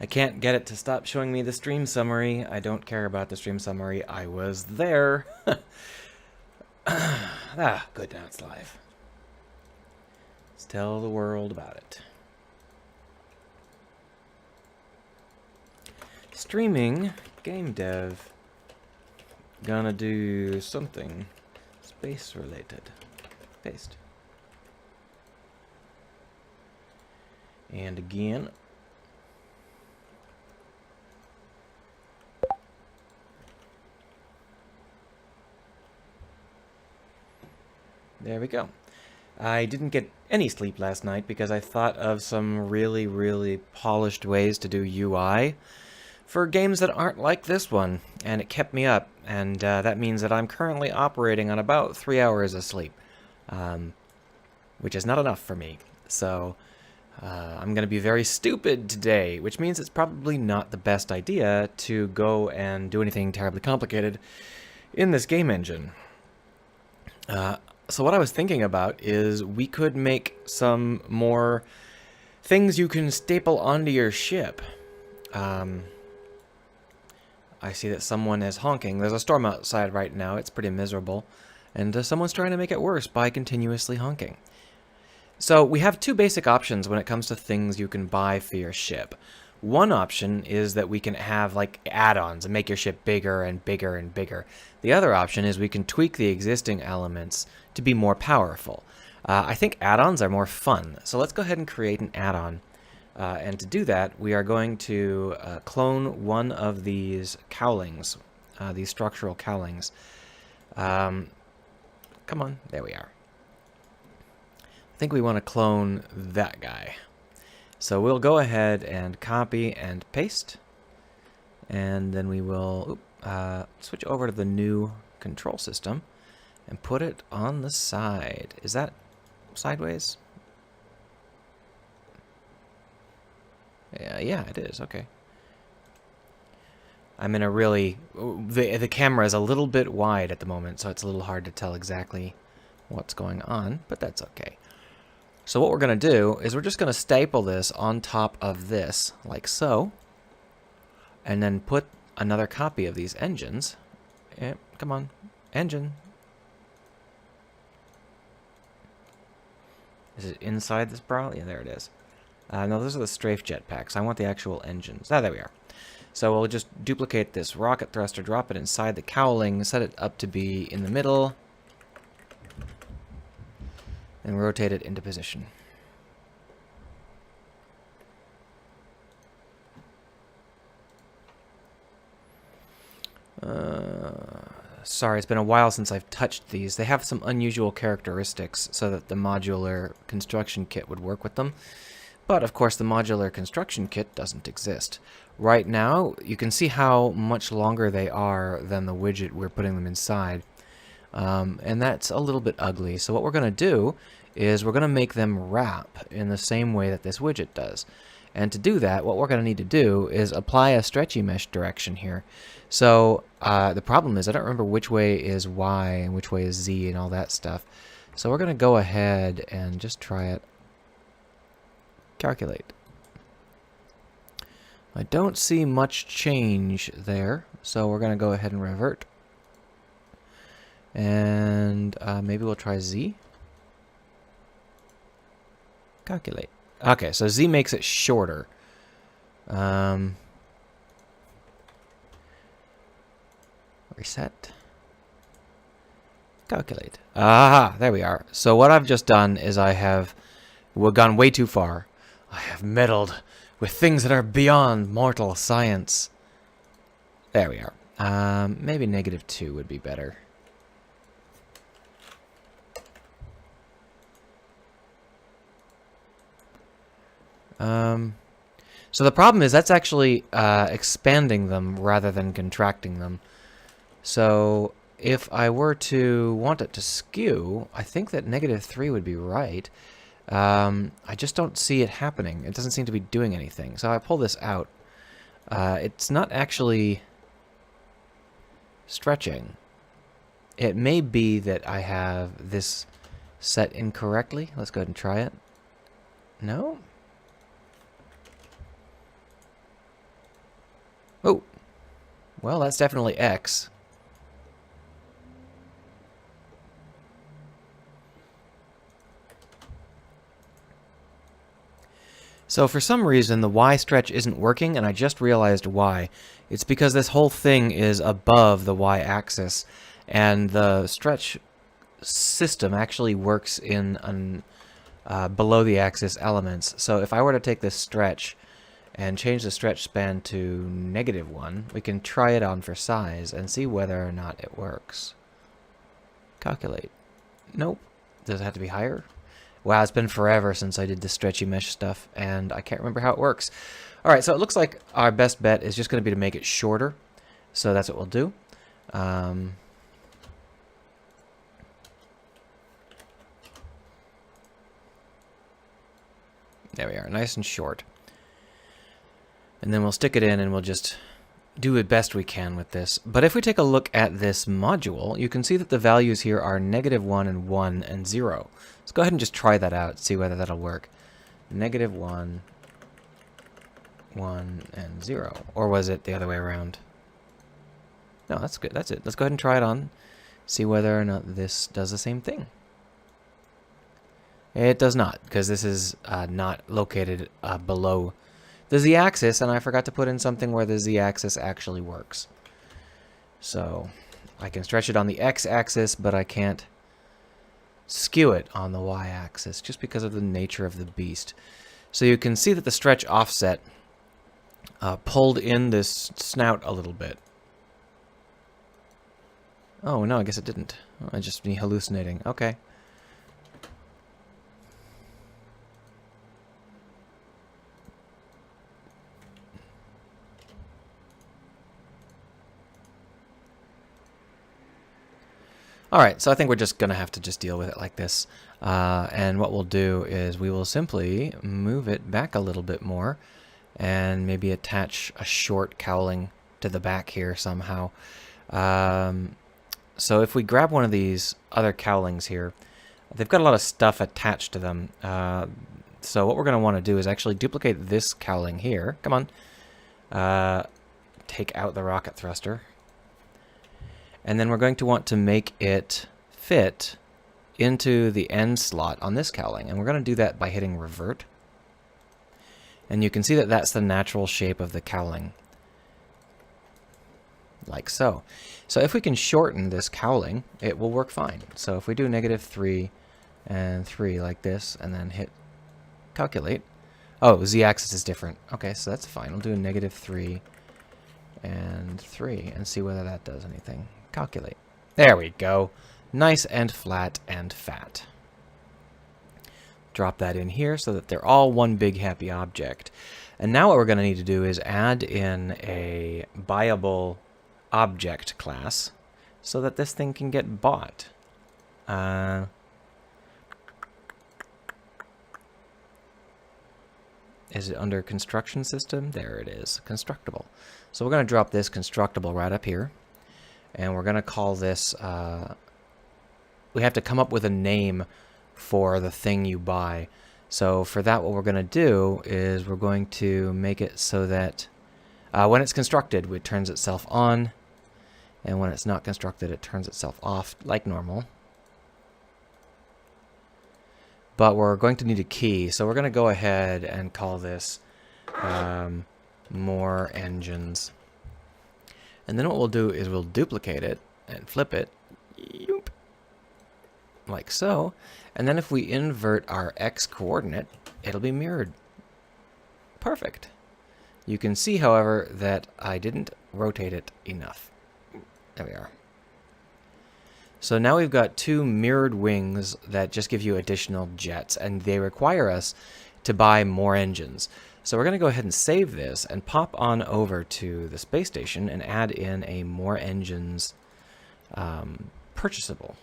I can't get it to stop showing me the stream summary. I don't care about the stream summary. I was there. Good, now it's live. Let's tell the world about it. Streaming game dev. Gonna do something space related. Paste. And again. There we go. I didn't get any sleep last night because I thought of some really, really polished ways to do UI for games that aren't like this one, and it kept me up, and that means that I'm currently operating on about 3 hours of sleep, which is not enough for me. So I'm going to be very stupid today, which means it's probably not the best idea to go and do anything terribly complicated in this game engine. So what I was thinking about is we could make some more things you can staple onto your ship. I see that someone is honking. There's a storm outside right now. It's pretty miserable. And someone's trying to make it worse by continuously honking. So we have two basic options when it comes to things you can buy for your ship. One option is that we can have like add-ons and make your ship bigger and bigger and bigger. The other option is we can tweak the existing elements to be more powerful. I think add-ons are more fun. So let's go ahead and create an add-on. And to do that, we are going to clone one of these cowlings, these structural cowlings. Come on, there we are. I think we want to clone that guy. So we'll go ahead and copy and paste. And then we will switch over to the new control system and put it on the side. Is that sideways? Yeah, it is. Okay. I'm in a really... The camera is a little bit wide at the moment, so it's a little hard to tell exactly what's going on, but that's okay. So what we're going to do is we're just going to staple this on top of this, like so, and then put another copy of these engines. Come on, engine. Is it inside this barrel? Yeah, there it is. No, those are the strafe jetpacks. I want the actual engines. Ah, there we are. So we'll just duplicate this rocket thruster, drop it inside the cowling, set it up to be in the middle, and rotate it into position. Sorry, it's been a while since I've touched these. They have some unusual characteristics so that the modular construction kit would work with them. But, of course, the modular construction kit doesn't exist. Right now, you can see how much longer they are than the widget we're putting them inside. And that's a little bit ugly. So what we're going to do is we're going to make them wrap in the same way that this widget does. And to do that, what we're going to need to do is apply a stretchy mesh direction here. So the problem is I don't remember which way is Y and which way is Z and all that stuff. So we're going to go ahead and just try it. Calculate. I don't see much change there, so we're going to go ahead and revert. And maybe we'll try Z. Calculate. Okay, so Z makes it shorter. Reset. Calculate. Aha, there we are. So what I've just done is we've gone way too far. I have meddled with things that are beyond mortal science. There we are. Maybe -2 would be better. So the problem is that's actually expanding them rather than contracting them. So if I were to want it to skew, I think that -3 would be right. I just don't see it happening. It doesn't seem to be doing anything. So I pull this out. It's not actually stretching. It may be that I have this set incorrectly. Let's go ahead and try it. No? Oh, well, that's definitely X. So for some reason, the Y stretch isn't working, and I just realized why. It's because this whole thing is above the Y axis, and the stretch system actually works in below the axis elements. So if I were to take this stretch and change the stretch span to -1, we can try it on for size and see whether or not it works. Calculate. Nope. Does it have to be higher? Wow, it's been forever since I did the stretchy mesh stuff, and I can't remember how it works. Alright, so it looks like our best bet is just going to be to make it shorter. So that's what we'll do. There we are, nice and short. And then we'll stick it in and we'll just do the best we can with this. But if we take a look at this module, you can see that the values here are -1 and 1 and 0. Let's go ahead and just try that out, see whether that'll work. -1, 1, and 0. Or was it the other way around? No, that's good. That's it. Let's go ahead and try it on. See whether or not this does the same thing. It does not, because this is not located below the z-axis, and I forgot to put in something where the z-axis actually works. So I can stretch it on the x-axis, but I can't skew it on the y-axis just because of the nature of the beast. So you can see that the stretch offset pulled in this snout a little bit. Oh, no, I guess it didn't. I just me hallucinating. Okay. Alright, so I think we're just going to have to just deal with it like this. And what we'll do is we will simply move it back a little bit more and maybe attach a short cowling to the back here somehow. So if we grab one of these other cowlings here, they've got a lot of stuff attached to them. So what we're going to want to do is actually duplicate this cowling here. Come on. Take out the rocket thruster. And then we're going to want to make it fit into the end slot on this cowling. And we're going to do that by hitting revert. And you can see that that's the natural shape of the cowling. Like so. So if we can shorten this cowling, it will work fine. So if we do -3 and 3 like this, and then hit calculate. Oh, z-axis is different. Okay, so that's fine. We'll do a -3 and 3 and see whether that does anything. Calculate. There we go. Nice and flat and fat. Drop that in here so that they're all one big happy object. And now what we're going to need to do is add in a buyable object class so that this thing can get bought. Is it under construction system? There it is. Constructible. So we're going to drop this constructible right up here. And we're going to call this, we have to come up with a name for the thing you buy. So for that, what we're going to do is we're going to make it so that when it's constructed, it turns itself on. And when it's not constructed, it turns itself off like normal. But we're going to need a key. So we're going to go ahead and call this more engines. And then what we'll do is we'll duplicate it and flip it, like so. And then if we invert our x coordinate, it'll be mirrored. Perfect. You can see, however, that I didn't rotate it enough. There we are. So now we've got two mirrored wings that just give you additional jets, and they require us to buy more engines. So we're going to go ahead and save this and pop on over to the space station and add in a more engines purchasable.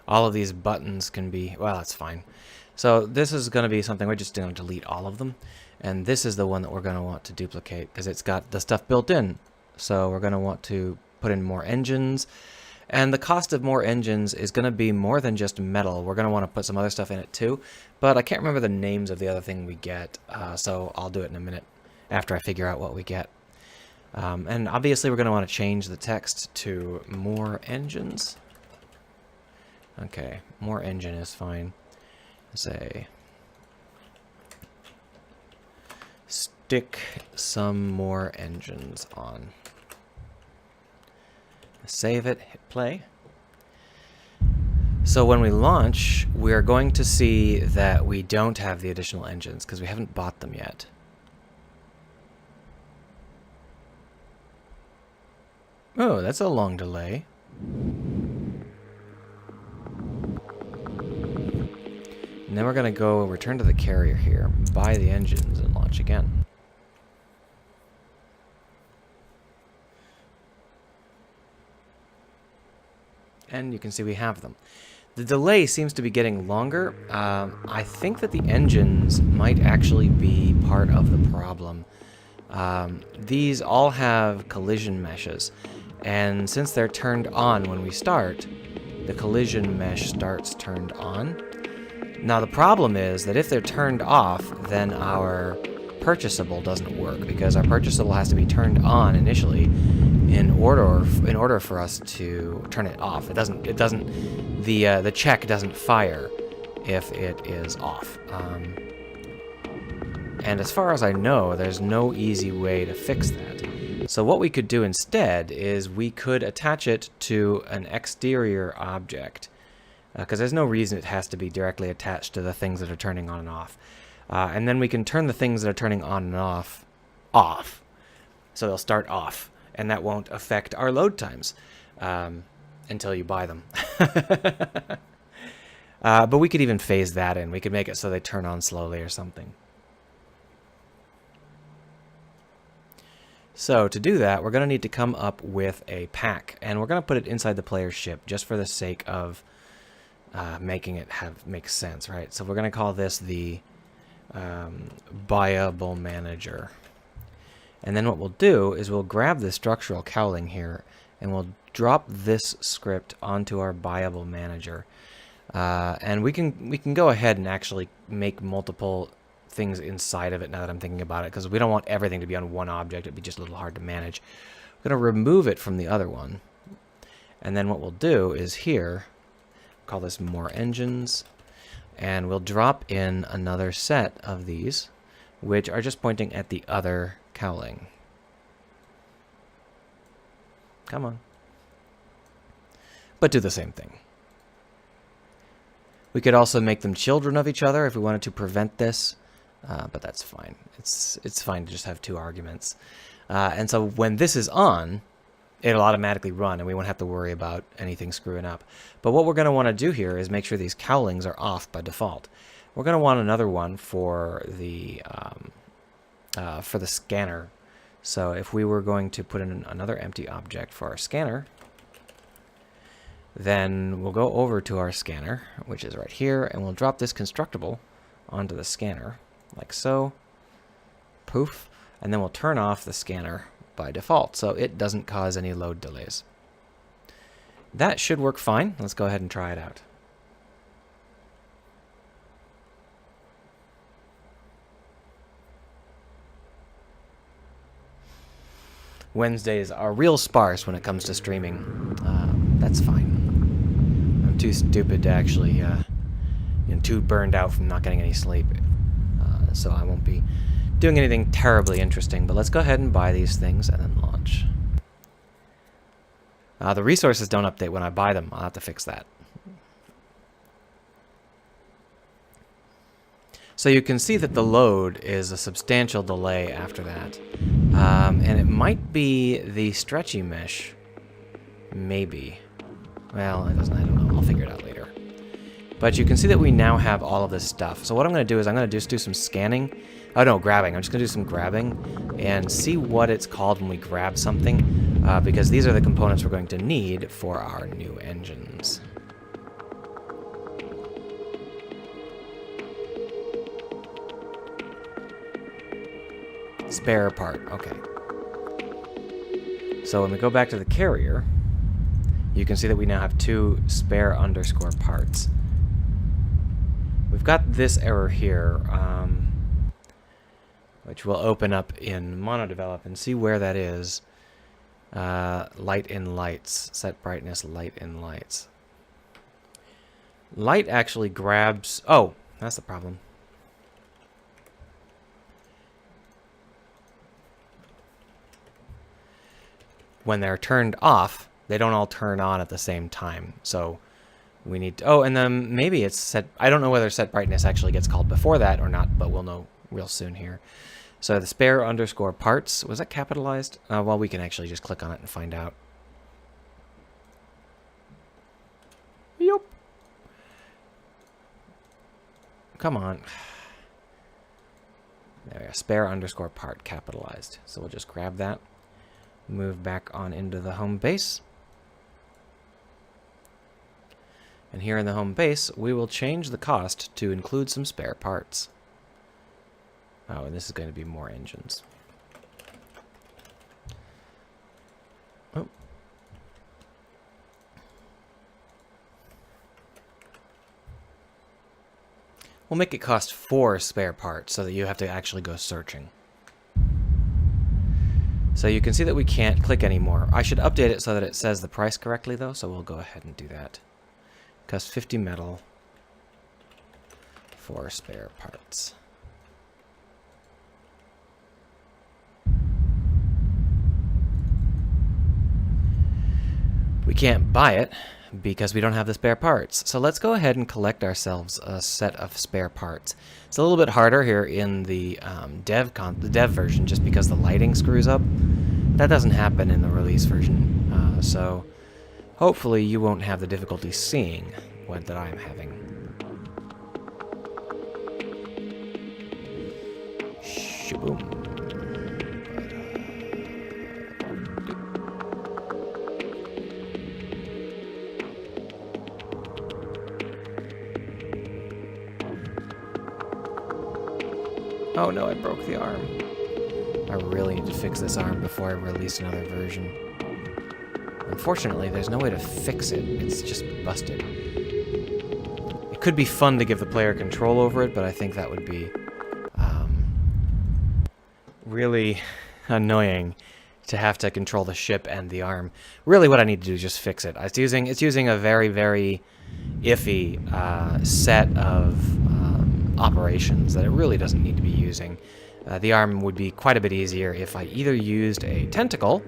All of these buttons can be, well, that's fine. So this is going to be something, we're just going to delete all of them. And this is the one that we're going to want to duplicate because it's got the stuff built in. So we're going to want to put in more engines. And the cost of more engines is going to be more than just metal. We're going to want to put some other stuff in it too. But I can't remember the names of the other thing we get, so I'll do it in a minute after I figure out what we get. And obviously we're going to want to change the text to more engines. Okay, more engine is fine. Say, stick some more engines on. Save it, hit play. So when we launch, we're going to see that we don't have the additional engines because we haven't bought them yet. Oh, that's a long delay. And then we're going to go return to the carrier here, buy the engines, and launch again. And you can see we have them. The delay seems to be getting longer. I think that the engines might actually be part of the problem. These all have collision meshes, and since they're turned on when we start, the collision mesh starts turned on. Now the problem is that if they're turned off, then our purchasable doesn't work, because our purchasable has to be turned on initially in order for us to turn it off. The check doesn't fire if it is off. And as far as I know, there's no easy way to fix that. So what we could do instead is we could attach it to an exterior object, because there's no reason it has to be directly attached to the things that are turning on and off. And then we can turn the things that are turning on and off. So they'll start off, and that won't affect our load times until you buy them. But we could even phase that in. We could make it so they turn on slowly or something. So to do that, we're going to need to come up with a pack, and we're going to put it inside the player's ship just for the sake of making it make sense, right? So we're going to call this the buyable manager. And then what we'll do is we'll grab the structural cowling here, and we'll drop this script onto our buyable manager. And we can go ahead and actually make multiple things inside of it now that I'm thinking about it, because we don't want everything to be on one object. It'd be just a little hard to manage. We're going to remove it from the other one. And then what we'll do is here, call this more engines, and we'll drop in another set of these, which are just pointing at the other cowling. Come on. But do the same thing. We could also make them children of each other if we wanted to prevent this, but that's fine. It's fine to just have two arguments. And so when this is on, it'll automatically run, and we won't have to worry about anything screwing up. But what we're going to want to do here is make sure these cowlings are off by default. We're going to want another one for the scanner. So if we were going to put in another empty object for our scanner, then we'll go over to our scanner, which is right here, and we'll drop this constructible onto the scanner, like so. Poof. And then we'll turn off the scanner by default, so it doesn't cause any load delays. That should work fine. Let's go ahead and try it out. Wednesdays are real sparse when it comes to streaming. That's fine. I'm too stupid to actually, too burned out from not getting any sleep. So I won't be doing anything terribly interesting, but let's go ahead and buy these things and then launch. The resources don't update when I buy them. I'll have to fix that. So you can see that the load is a substantial delay after that. And it might be the stretchy mesh. Maybe. Well, I don't know. I'll figure it out later. But you can see that we now have all of this stuff. So what I'm going to do is I'm going to just do some scanning. Oh, no, grabbing. I'm just going to do some grabbing and see what it's called when we grab something, because these are the components we're going to need for our new engines. Spare part. Okay. So when we go back to the carrier, you can see that we now have 2 spare underscore parts. We've got this error here, which we'll open up in MonoDevelop and see where that is. Light in lights. Set brightness, light in lights. Light actually grabs... Oh, that's the problem. When they're turned off, they don't all turn on at the same time. So we need to... Oh, and then maybe it's set... I don't know whether set brightness actually gets called before that or not, but we'll know real soon here. So the spare underscore parts, was that capitalized? Well, we can actually just click on it and find out. Yup. Come on. There we go. Spare underscore part capitalized. So we'll just grab that. Move back on into the home base. And here in the home base, we will change the cost to include some spare parts. Oh, and this is going to be more engines. Oh. We'll make it cost 4 spare parts so that you have to actually go searching. So you can see that we can't click anymore. I should update it so that it says the price correctly, though, so we'll go ahead and do that. Cost 50 metal, 4 spare parts. We can't buy it because we don't have the spare parts. So let's go ahead and collect ourselves a set of spare parts. It's a little bit harder here in the dev version just because the lighting screws up. That doesn't happen in the release version. So hopefully you won't have the difficulty seeing what that I'm having. Shaboom. Oh no, I broke the arm. I really need to fix this arm before I release another version. Unfortunately, there's no way to fix it. It's just busted. It could be fun to give the player control over it, but I think that would be really annoying to have to control the ship and the arm. Really what I need to do is just fix it. It's using a very, very iffy set of operations that it really doesn't need to be using. The arm would be quite a bit easier if I either used a tentacle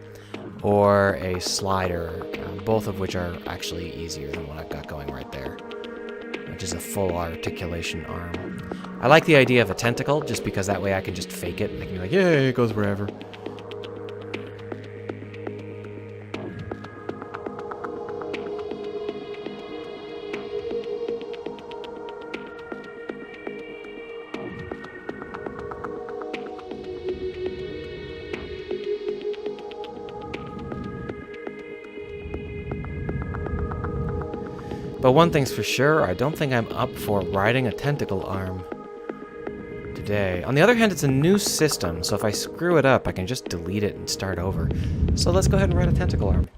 or a slider, both of which are actually easier than what I've got going right there, which is a full articulation arm. I like the idea of a tentacle just because that way I can just fake it. I can be like, yeah, it goes wherever. But one thing's for sure, I don't think I'm up for riding a tentacle arm today. On the other hand, it's a new system, so if I screw it up, I can just delete it and start over. So let's go ahead and ride a tentacle arm.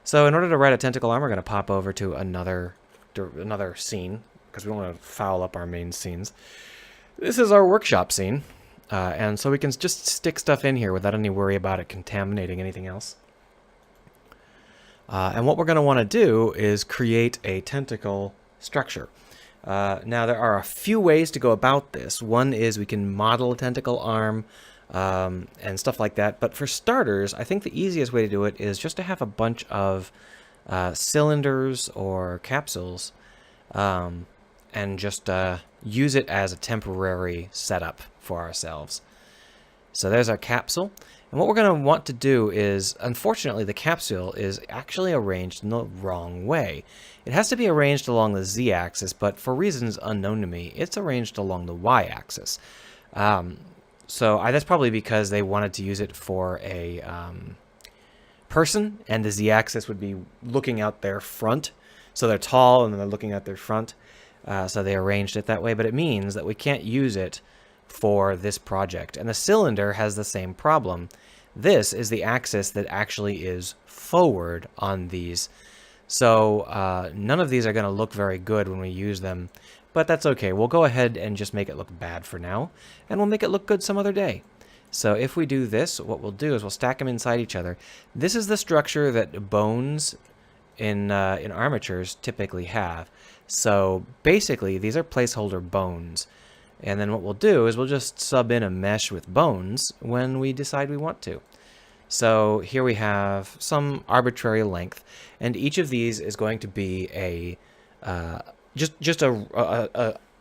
So in order to ride a tentacle arm, we're going to pop over to another scene, because we don't want to foul up our main scenes. This is our workshop scene, and so we can just stick stuff in here without any worry about it contaminating anything else. And what we're going to want to do is create a tentacle structure. Now, there are a few ways to go about this. One is we can model a tentacle arm and stuff like that. But for starters, I think the easiest way to do it is just to have a bunch of cylinders or capsules and just use it as a temporary setup for ourselves. So there's our capsule. And what we're going to want to do is, unfortunately, the capsule is actually arranged in the wrong way. It has to be arranged along the z-axis, but for reasons unknown to me, it's arranged along the y-axis. So that's probably because they wanted to use it for a person, and the z-axis would be looking out their front. So they're tall, and then they're looking at their front. So they arranged it that way, but it means that we can't use it for this project. And the cylinder has the same problem. This is the axis that actually is forward on these So none of these are going to look very good when we use them, but that's okay. We'll go ahead and just make it look bad for now, and we'll make it look good some other day. So if we do this, what we'll do is we'll stack them inside each other. This is the structure that bones in armatures typically have. So basically, these are placeholder bones. And then what we'll do is we'll just sub in a mesh with bones when we decide we want to. So here we have some arbitrary length, and each of these is going to be a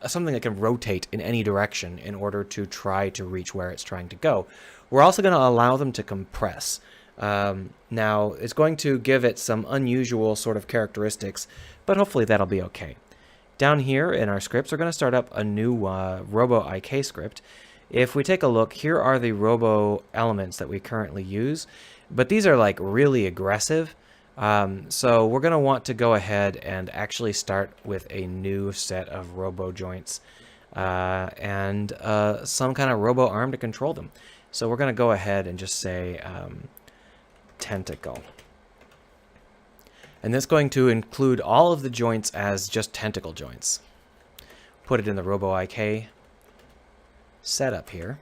something that can rotate in any direction in order to try to reach where it's trying to go. We're also going to allow them to compress. Now, it's going to give it some unusual sort of characteristics, but hopefully that'll be okay. Down here in our scripts, we're going to start up a new robo-IK script. If we take a look, here are the robo elements that we currently use, but these are like really aggressive. So we're going to want to go ahead and actually start with a new set of robo joints and some kind of robo arm to control them. So we're going to go ahead and just say tentacle. And that's going to include all of the joints as just tentacle joints. Put it in the robo-IK setup here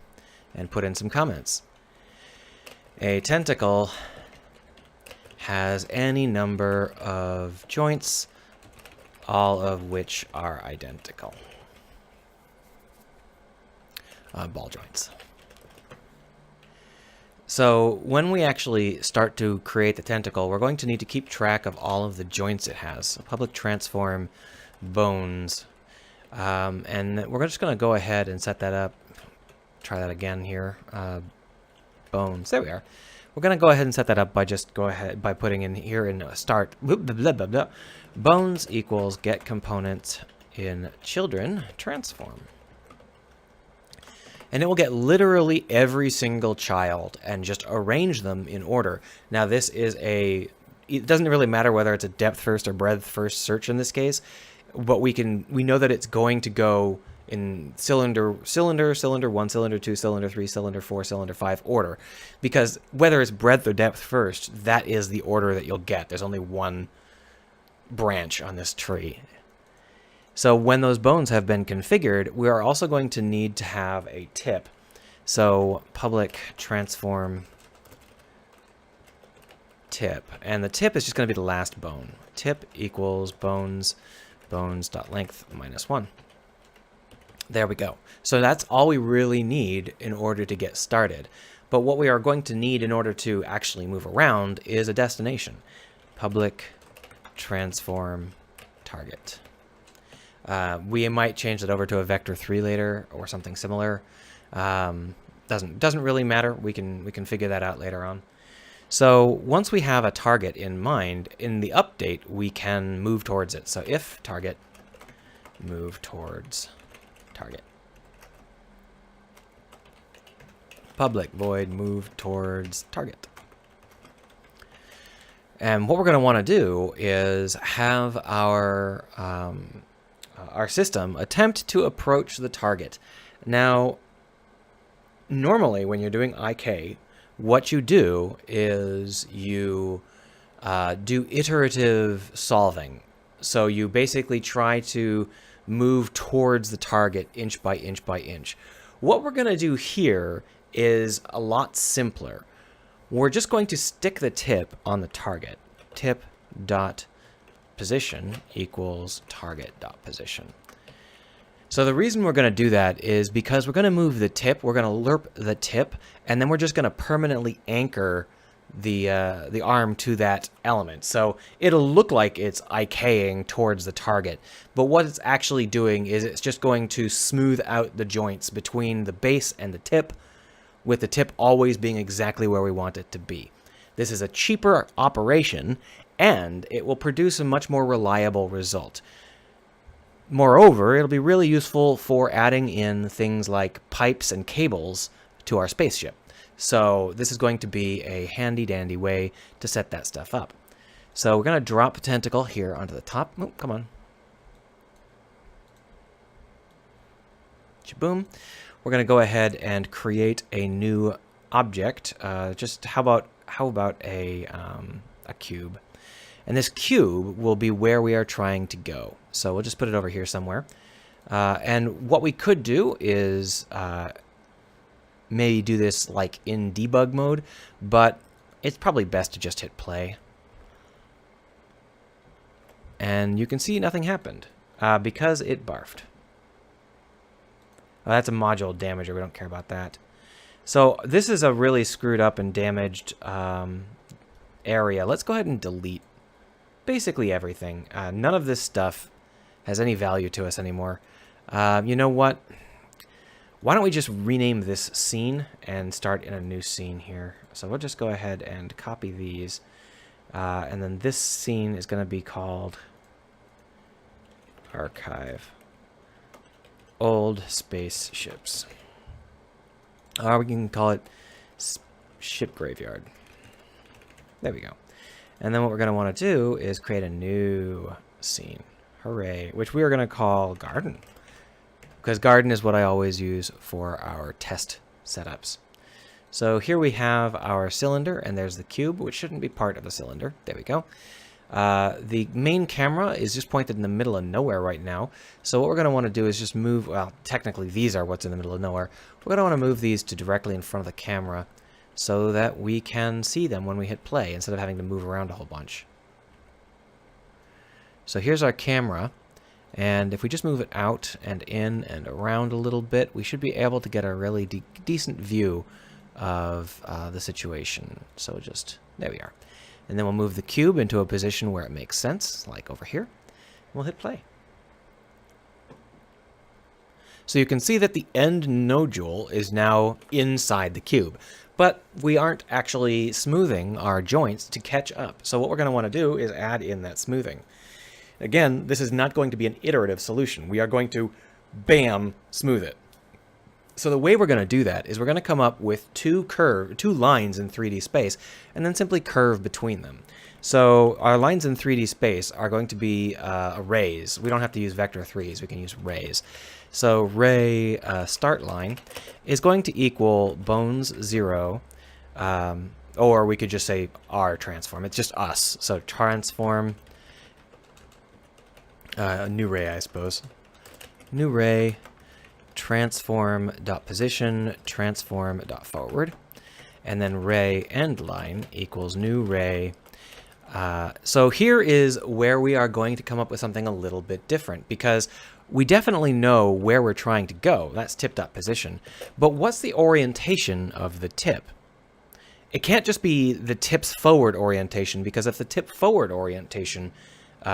and put in some comments. A tentacle has any number of joints, all of which are identical. Ball joints. So when we actually start to create the tentacle, we're going to need to keep track of all of the joints it has. So public transform bones. And we're just going to go ahead and set that up. Try that again here. Bones. There we are. We're going to go ahead and set that up by putting in here in start bones equals get component in children transform. And it will get literally every single child and just arrange them in order. Now this is it doesn't really matter whether it's a depth first or breadth first search in this case, but we know that it's going to go in cylinder 1, cylinder 2, cylinder 3, cylinder 4, cylinder 5 order. Because whether it's breadth or depth first, that is the order that you'll get. There's only one branch on this tree. So when those bones have been configured, we are also going to need to have a tip. So public transform tip. And the tip is just going to be the last bone. Tip equals bones.length minus 1. There we go. So that's all we really need in order to get started. But what we are going to need in order to actually move around is a destination. Public transform target. We might change that over to a vector3 later or something similar. Doesn't really matter. We can figure that out later on. So once we have a target in mind, in the update we can move towards it. So if target move towards target. Public void move towards target. And what we're going to want to do is have our system attempt to approach the target. Now, normally when you're doing IK, what you do is you do iterative solving. So you basically try to move towards the target inch by inch by inch. What we're going to do here is a lot simpler. We're just going to stick the tip on the target. Tip dot position equals target dot position. So the reason we're going to do that is because we're going to move the tip, we're going to lerp the tip, and then we're just going to permanently anchor the arm to that element. So it'll look like it's IKing towards the target, but what it's actually doing is it's just going to smooth out the joints between the base and the tip, with the tip always being exactly where we want it to be. This is a cheaper operation, and it will produce a much more reliable result. Moreover, it'll be really useful for adding in things like pipes and cables to our spaceship. So this is going to be a handy-dandy way to set that stuff up. So we're going to drop a tentacle here onto the top. Oh, come on. Boom. We're going to go ahead and create a new object. Just how about a cube? And this cube will be where we are trying to go. So we'll just put it over here somewhere. And what we could do is maybe do this like in debug mode, but it's probably best to just hit play. And you can see nothing happened because it barfed. That's a module damager. We don't care about that. So this is a really screwed up and damaged area. Let's go ahead and delete basically everything. None of this stuff has any value to us anymore. You know what? Why don't we just rename this scene and start in a new scene here? So we'll just go ahead and copy these. And then this scene is going to be called Archive Old Spaceships. Or we can call it Ship Graveyard. There we go. And then what we're going to want to do is create a new scene. Hooray. Which we are going to call Garden. Because Garden is what I always use for our test setups. So here we have our cylinder, and there's the cube, which shouldn't be part of the cylinder. There we go. The main camera is just pointed in the middle of nowhere right now. So what we're going to want to do is just move, well, technically these are what's in the middle of nowhere. We're going to want to move these to directly in front of the camera so that we can see them when we hit play instead of having to move around a whole bunch. So here's our camera. And if we just move it out and in and around a little bit, we should be able to get a really decent view of the situation. So just, there we are. And then we'll move the cube into a position where it makes sense, like over here. We'll hit play. So you can see that the end nodule is now inside the cube. But we aren't actually smoothing our joints to catch up. So what we're going to want to do is add in that smoothing. Again, this is not going to be an iterative solution. We are going to, bam, smooth it. So the way we're going to do that is we're going to come up with two lines in 3D space and then simply curve between them. So our lines in 3D space are going to be rays. We don't have to use vector 3s. We can use rays. So ray start line is going to equal bones 0, or we could just say R transform. It's just us. So transform new ray, I suppose. New ray transform.position transform.forward, and then ray end line equals new ray. So here is where we are going to come up with something a little bit different, because we definitely know where we're trying to go. That's tip.position. But what's the orientation of the tip? It can't just be the tip's forward orientation, because if the tip forward orientation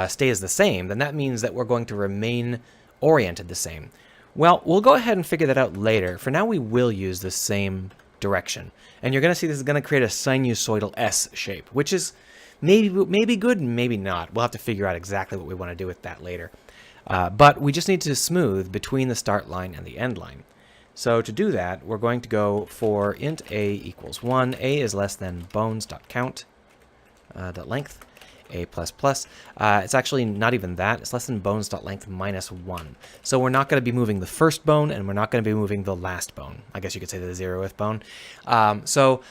stays the same, then that means that we're going to remain oriented the same. Well, we'll go ahead and figure that out later. For now, we will use the same direction. And you're going to see this is going to create a sinusoidal S shape, which is maybe good, maybe not. We'll have to figure out exactly what we want to do with that later. But we just need to smooth between the start line and the end line. So to do that, we're going to go for int a equals 1. A is less than bones.count, .length. A++. It's actually not even that. It's less than bones.length minus 1. So we're not going to be moving the first bone, and we're not going to be moving the last bone. I guess you could say the 0th bone. So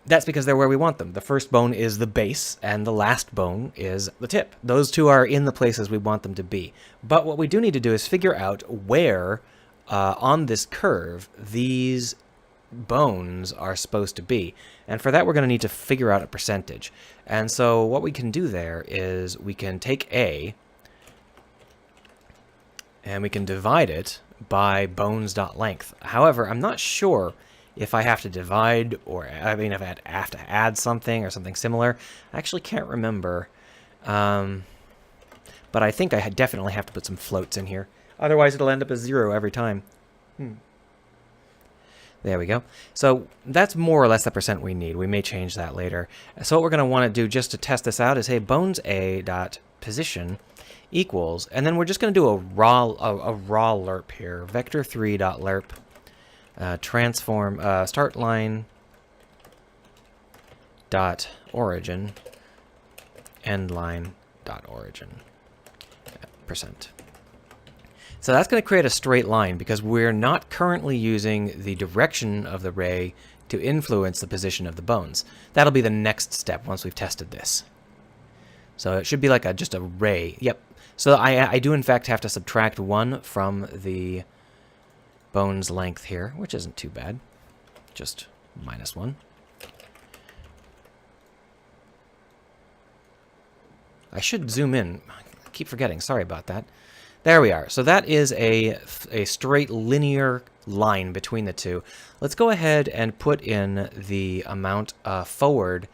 that's because they're where we want them. The first bone is the base, and the last bone is the tip. Those two are in the places we want them to be. But what we do need to do is figure out where on this curve these bones are supposed to be. And for that, we're going to need to figure out a percentage. And so what we can do there is we can take A and we can divide it by bones.length. However, I'm not sure if I have to divide, or I mean, if I have to add something or something similar. I actually can't remember. But I think I definitely have to put some floats in here. Otherwise, it'll end up as 0 every time. There we go. So that's more or less the percent we need. We may change that later. So what we're going to want to do just to test this out is, hey, bones a dot position equals, and then we're just going to do a raw lerp here. Vector 3 dot lerp transform start line dot origin end line dot origin percent. So that's going to create a straight line because we're not currently using the direction of the ray to influence the position of the bones. That'll be the next step once we've tested this. So it should be like just a ray. Yep. So I do in fact have to subtract 1 from the bone's length here, which isn't too bad. Just -1. I should zoom in. I keep forgetting. Sorry about that. There we are. So that is a straight linear line between the two. Let's go ahead and put in the amount forward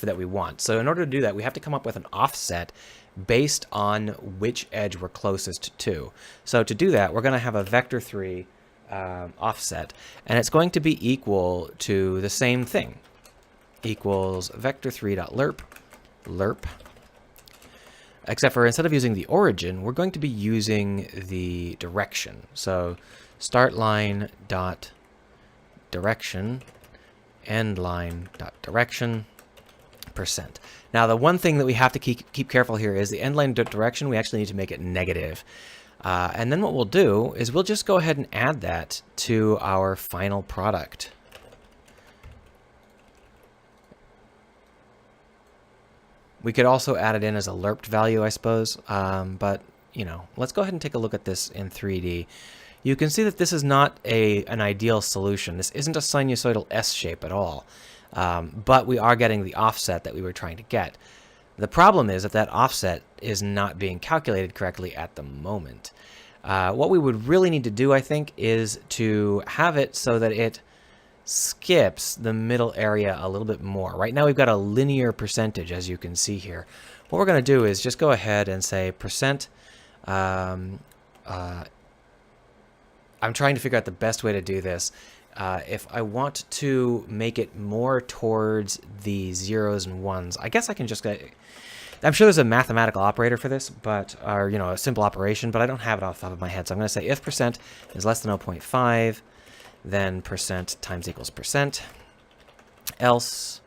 that we want. So in order to do that, we have to come up with an offset based on which edge we're closest to. So to do that, we're going to have a vector3 offset, and it's going to be equal to the same thing, equals vector3.lerp, lerp. Except for instead of using the origin, we're going to be using the direction. So start line dot direction, end line dot direction, %. Now the one thing that we have to keep careful here is the end line dot direction. We actually need to make it negative. And then what we'll do is we'll just go ahead and add that to our final product. We could also add it in as a lerped value, I suppose, but, you know, let's go ahead and take a look at this in 3D. You can see that this is not an ideal solution. This isn't a sinusoidal S shape at all, but we are getting the offset that we were trying to get. The problem is that that offset is not being calculated correctly at the moment. What we would really need to do, I think, is to have it so that it skips the middle area a little bit more. Right now we've got a linear percentage, as you can see here. What we're going to do is just go ahead and say %. I'm trying to figure out the best way to do this. If I want to make it more towards the zeros and ones, I guess I can just get... I'm sure there's a mathematical operator for this, but, or, you know, a simple operation, but I don't have it off the top of my head. So I'm going to say if % is less than 0.5, then % times equals %, else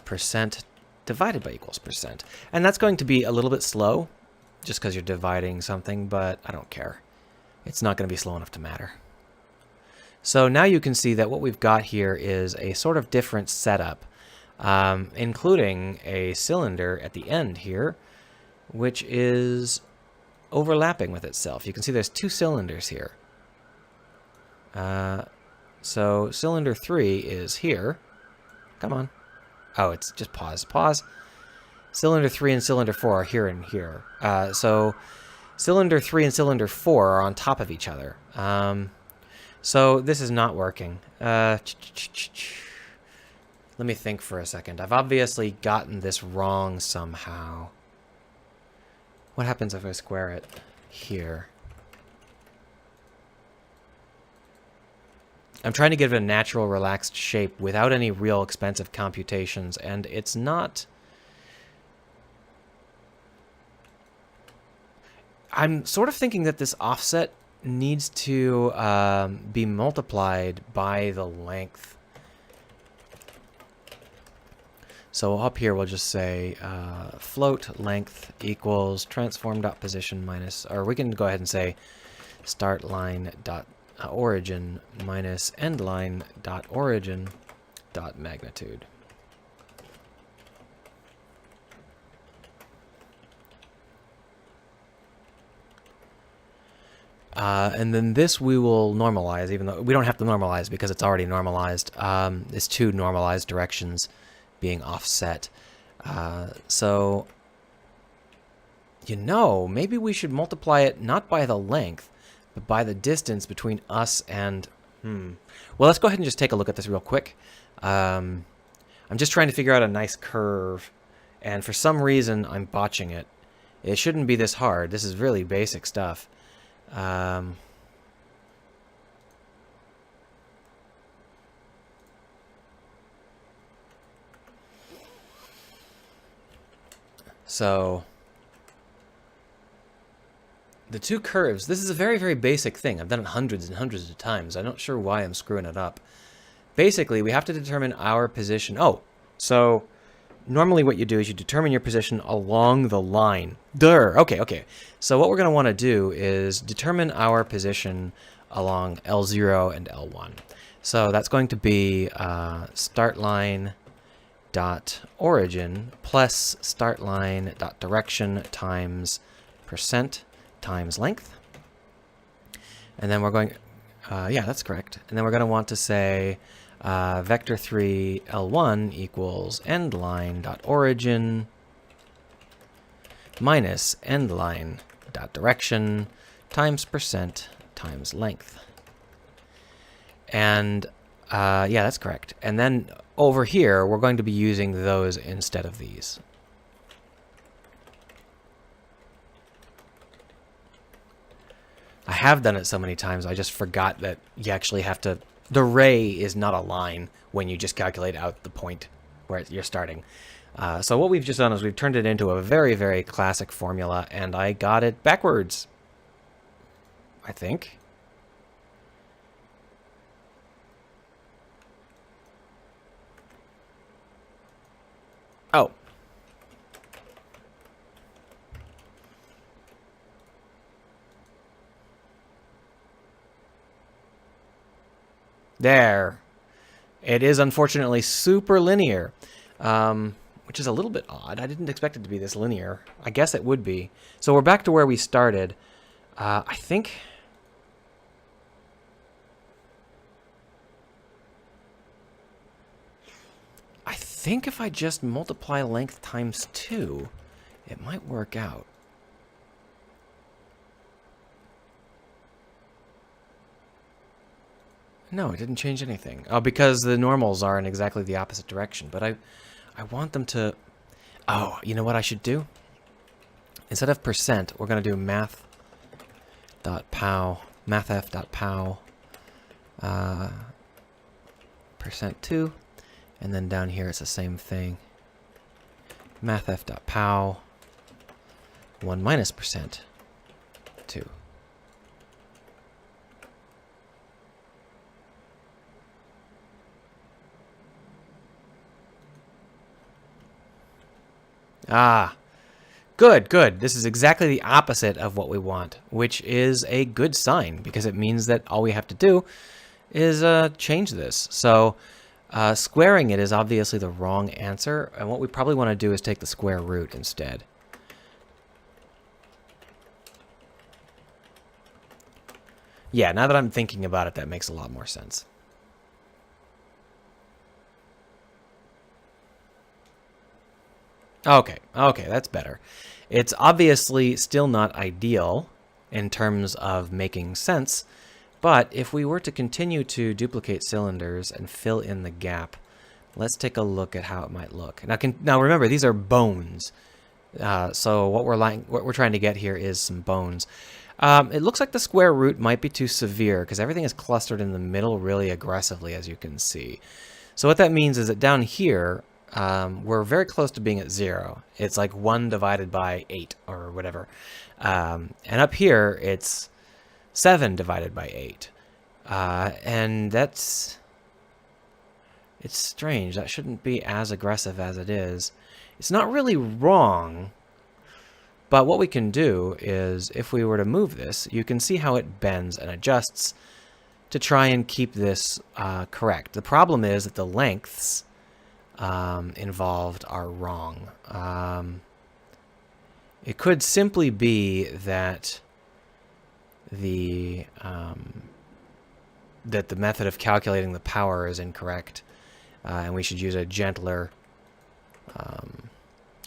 % divided by equals %. And that's going to be a little bit slow, just because you're dividing something, but I don't care. It's not going to be slow enough to matter. So now you can see that what we've got here is a sort of different setup, including a cylinder at the end here, which is overlapping with itself. You can see there's 2 cylinders here. So cylinder 3 is here. Come on. Oh, it's just pause. Pause. Cylinder 3 and cylinder 4 are here and here. So cylinder 3 and cylinder 4 are on top of each other. So this is not working. Let me think for a second. I've obviously gotten this wrong somehow. What happens if I square it here? I'm trying to give it a natural, relaxed shape without any real expensive computations, and it's not... I'm sort of thinking that this offset needs to be multiplied by the length. So up here we'll just say float length equals transform.position minus, or we can go ahead and say start line dot origin minus end line dot origin dot magnitude. And then this we will normalize, even though we don't have to normalize because it's already normalized. It's 2 normalized directions being offset. So, you know, maybe we should multiply it not by the length, but by the distance between us and... Well, let's go ahead and just take a look at this real quick. I'm just trying to figure out a nice curve, and for some reason I'm botching it. It shouldn't be this hard. This is really basic stuff. So the 2 curves, this is a very, very basic thing. I've done it hundreds and hundreds of times. I'm not sure why I'm screwing it up. Basically, we have to determine our position. Oh, so normally what you do is you determine your position along the line. Okay. So what we're going to want to do is determine our position along L0 and L1. So that's going to be start line dot origin plus start line dot direction times percent times length. And then we're going, yeah, that's correct. And then we're going to want to say vector3 L1 equals endline dot origin minus endline dot direction times percent times length. And yeah, that's correct. And then over here, we're going to be using those instead of these. I have done it so many times, I just forgot that you actually have to... The ray is not a line when you just calculate out the point where you're starting. So what we've just done is we've turned it into a very, very classic formula, and I got it backwards, I think. Oh. There. It is unfortunately super linear, which is a little bit odd. I didn't expect it to be this linear. I guess it would be. So we're back to where we started. I think if I just multiply length times 2, it might work out. No, it didn't change anything. Oh, because the normals are in exactly the opposite direction. But I want them to... Oh, you know what I should do? Instead of percent, we're going to do math.pow, mathf.pow, %2, and then down here it's the same thing. mathf.pow, 1 minus %2. Ah, good, good. This is exactly the opposite of what we want, which is a good sign, because it means that all we have to do is change this. So squaring it is obviously the wrong answer, and what we probably want to do is take the square root instead. Yeah, now that I'm thinking about it, that makes a lot more sense. Okay, okay, that's better. It's obviously still not ideal in terms of making sense, but if we were to continue to duplicate cylinders and fill in the gap, let's take a look at how it might look. Now remember, these are bones. So what we're trying to get here is some bones. It looks like the square root might be too severe because everything is clustered in the middle really aggressively, as you can see. So what that means is that down here, we're very close to being at 0. It's like 1 divided by 8 or whatever. And up here, it's 7 divided by 8. And it's strange. That shouldn't be as aggressive as it is. It's not really wrong, but what we can do is, if we were to move this, you can see how it bends and adjusts to try and keep this correct. The problem is that the lengths involved are wrong. It could simply be that the method of calculating the power is incorrect, and we should use a gentler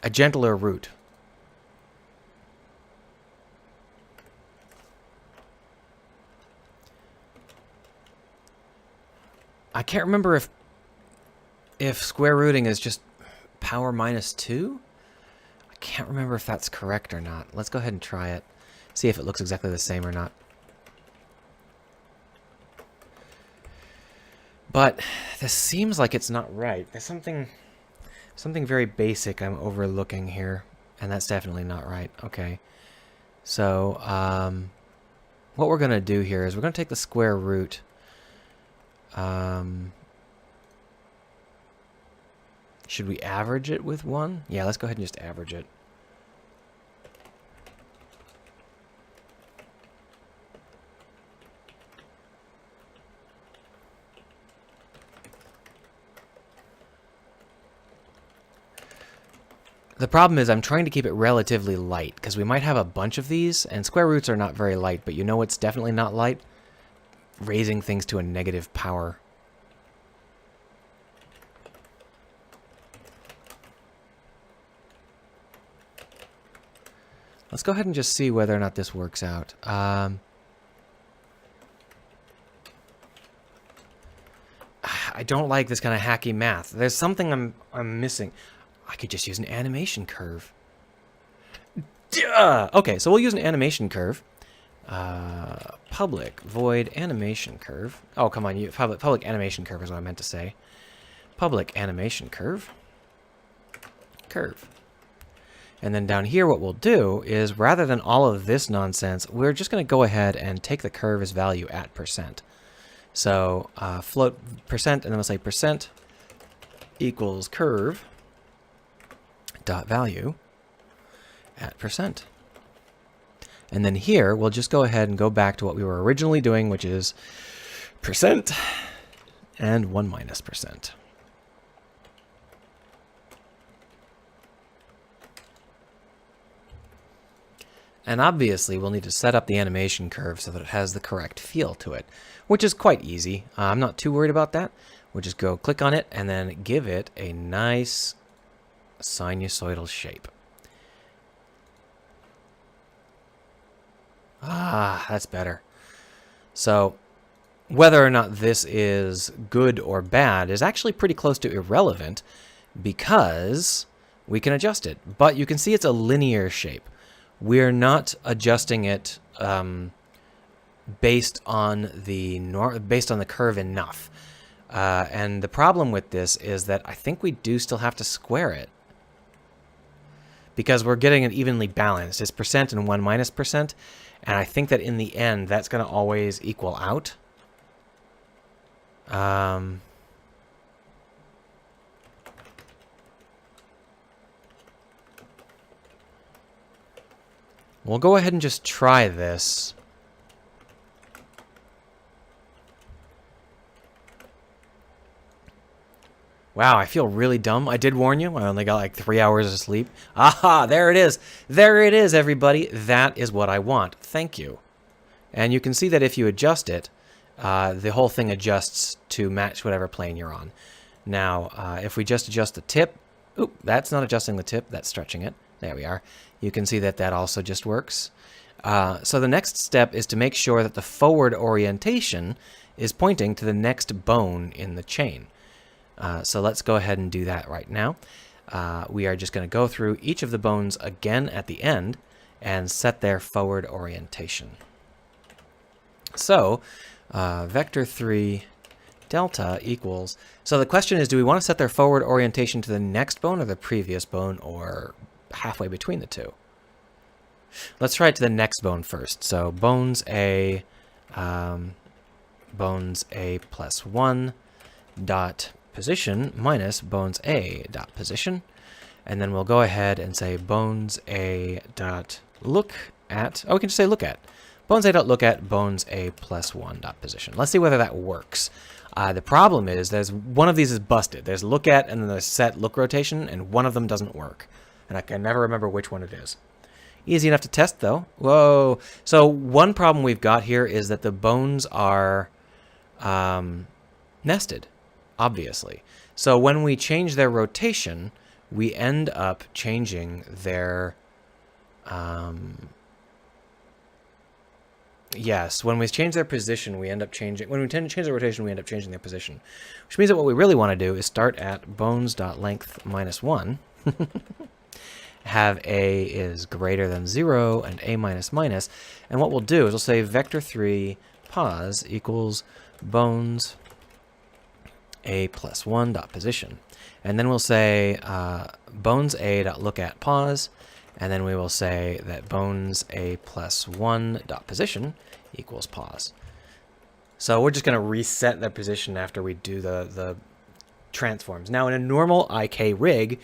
root. I can't remember if square rooting is just power minus 2. I can't remember if that's correct or not. Let's go ahead and try it. See if it looks exactly the same or not. But this seems like it's not right. There's something very basic I'm overlooking here, and that's definitely not right. Okay. So what we're going to do here is we're going to take the square root. Should we average it with 1? Yeah, let's go ahead and just average it. The problem is I'm trying to keep it relatively light, because we might have a bunch of these, and square roots are not very light, but you know what's definitely not light? Raising things to a negative power. Let's go ahead and just see whether or not this works out. I don't like this kind of hacky math. There's something I'm missing. I could just use an animation curve. Duh! Okay, so we'll use an animation curve. Public void animation curve. Oh, come on, public animation curve is what I meant to say. Public animation curve. Curve. And then down here, what we'll do is, rather than all of this nonsense, we're just going to go ahead and take the curve as value at percent. So float percent, and then we'll say percent equals curve dot value at percent. And then here, we'll just go ahead and go back to what we were originally doing, which is percent and 1 minus percent. And obviously, we'll need to set up the animation curve so that it has the correct feel to it, which is quite easy. I'm not too worried about that. We'll just go click on it and then give it a nice sinusoidal shape. Ah, that's better. So whether or not this is good or bad is actually pretty close to irrelevant, because we can adjust it. But you can see it's a linear shape. We're not adjusting it based on the curve enough. And the problem with this is that I think we do still have to square it, because we're getting it evenly balanced. It's percent and 1 minus percent. And I think that in the end, that's going to always equal out. We'll go ahead and just try this. Wow, I feel really dumb. I did warn you. I only got like 3 hours of sleep. Aha, there it is. There it is, everybody. That is what I want. Thank you. And you can see that if you adjust it, the whole thing adjusts to match whatever plane you're on. Now, if we just adjust the tip, oop, that's not adjusting the tip, that's stretching it. There we are. You can see that that also just works. So the next step is to make sure that the forward orientation is pointing to the next bone in the chain. So let's go ahead and do that right now. We are just going to go through each of the bones again at the end and set their forward orientation. So vector 3 delta equals... So the question is, do we want to set their forward orientation to the next bone or the previous bone, or halfway between the two? Let's try it to the next bone first. So bones A plus 1 dot position minus bones A dot position. And then we'll go ahead and say bones A dot look at... Oh, we can just say look at. Bones A dot look at bones A plus 1 dot position. Let's see whether that works. The problem is there's one of these is busted. There's look at and then there's set look rotation, and one of them doesn't work. And I can never remember which one it is. Easy enough to test, though. Whoa. So one problem we've got here is that the bones are nested, obviously. So when we change their rotation, we end up changing their... Yes, when we change their position, we end up changing... When we change their rotation, we end up changing their position. Which means that what we really want to do is start at bones.length minus 1. Have A is greater than 0 and A minus minus. And what we'll do is we'll say vector 3 pos equals bones A plus 1 dot position. And then we'll say bones A dot look at pos. And then we will say that bones A plus 1 dot position equals pos. So we're just going to reset the position after we do the transforms. Now in a normal IK rig,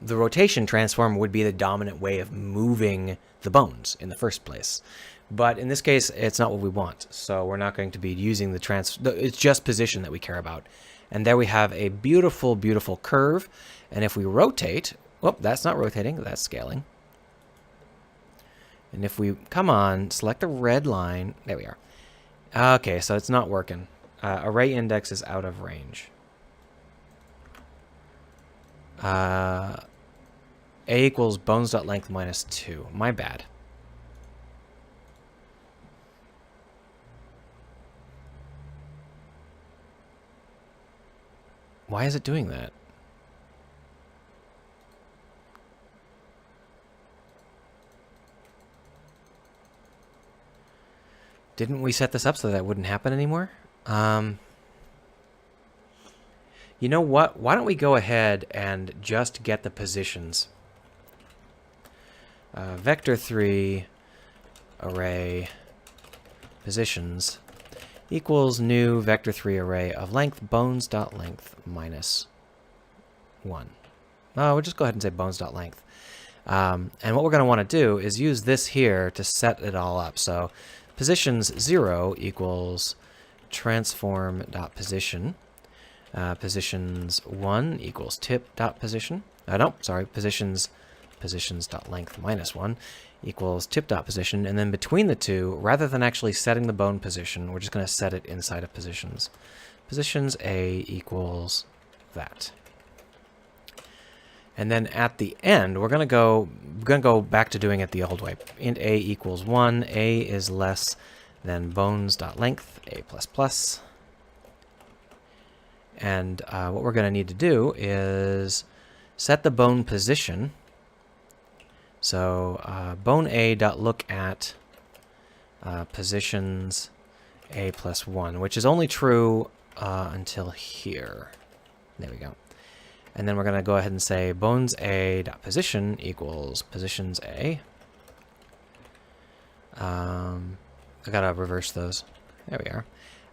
the rotation transform would be the dominant way of moving the bones in the first place. But in this case, it's not what we want. So we're not going to be using it's just position that we care about. And there we have a beautiful, beautiful curve. And if we rotate, Whoop, that's not rotating, that's scaling. And if we, come on, select the red line. There we are. Okay, so it's not working. Array index is out of range. A equals bones.length minus 2. My bad. Why is it doing that? Didn't we set this up so that wouldn't happen anymore? You know what? Why don't we go ahead and just get the positions? Vector3 array positions equals new vector3 array of length bones.length minus 1. Oh, we'll just go ahead and say bones.length. And what we're going to want to do is use this here to set it all up. So positions 0 equals transform.position. Positions 1 equals tip.position. No, sorry, positions.length minus 1 equals tip.position. And then between the two, rather than actually setting the bone position, we're just going to set it inside of positions. Positions A equals that. And then at the end, we're going to go back to doing it the old way. Int A equals 1. A is less than bones.length, A++. And what we're going to need to do is set the bone position. So bone A dot look at positions A plus 1, which is only true until here. There we go. And then we're going to go ahead and say bones A dot position equals positions A. I gotta reverse those. There we are.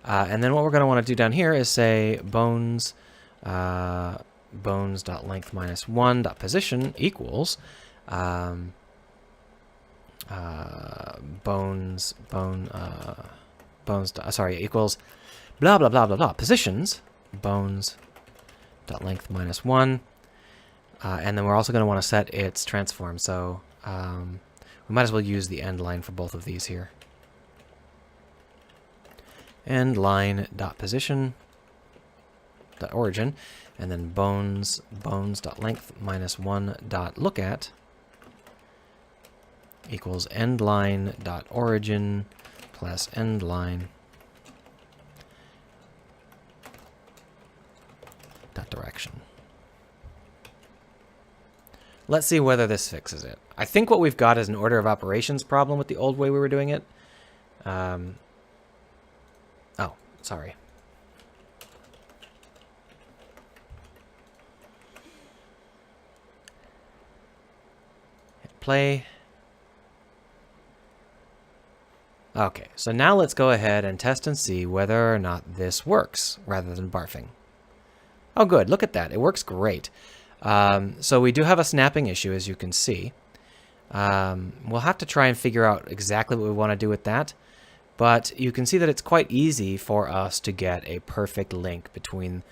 And then what we're going to want to do down here is say bones bones.length minus 1 dot position equals bones equals blah blah blah blah blah positions bones dot length minus 1, and then we're also going to want to set its transform. So we might as well use the end line for both of these here. End line dot position dot origin, and then bones dot length minus 1 dot look at equals end line dot origin plus end line dot direction. Let's see whether this fixes it. I think what we've got is an order of operations problem with the old way we were doing it. Oh, sorry. Hit play. Okay, so now let's go ahead and test and see whether or not this works rather than barfing. Oh, good. Look at that. It works great. So we do have a snapping issue, as you can see. We'll have to try and figure out exactly what we want to do with that. But you can see that it's quite easy for us to get a perfect link between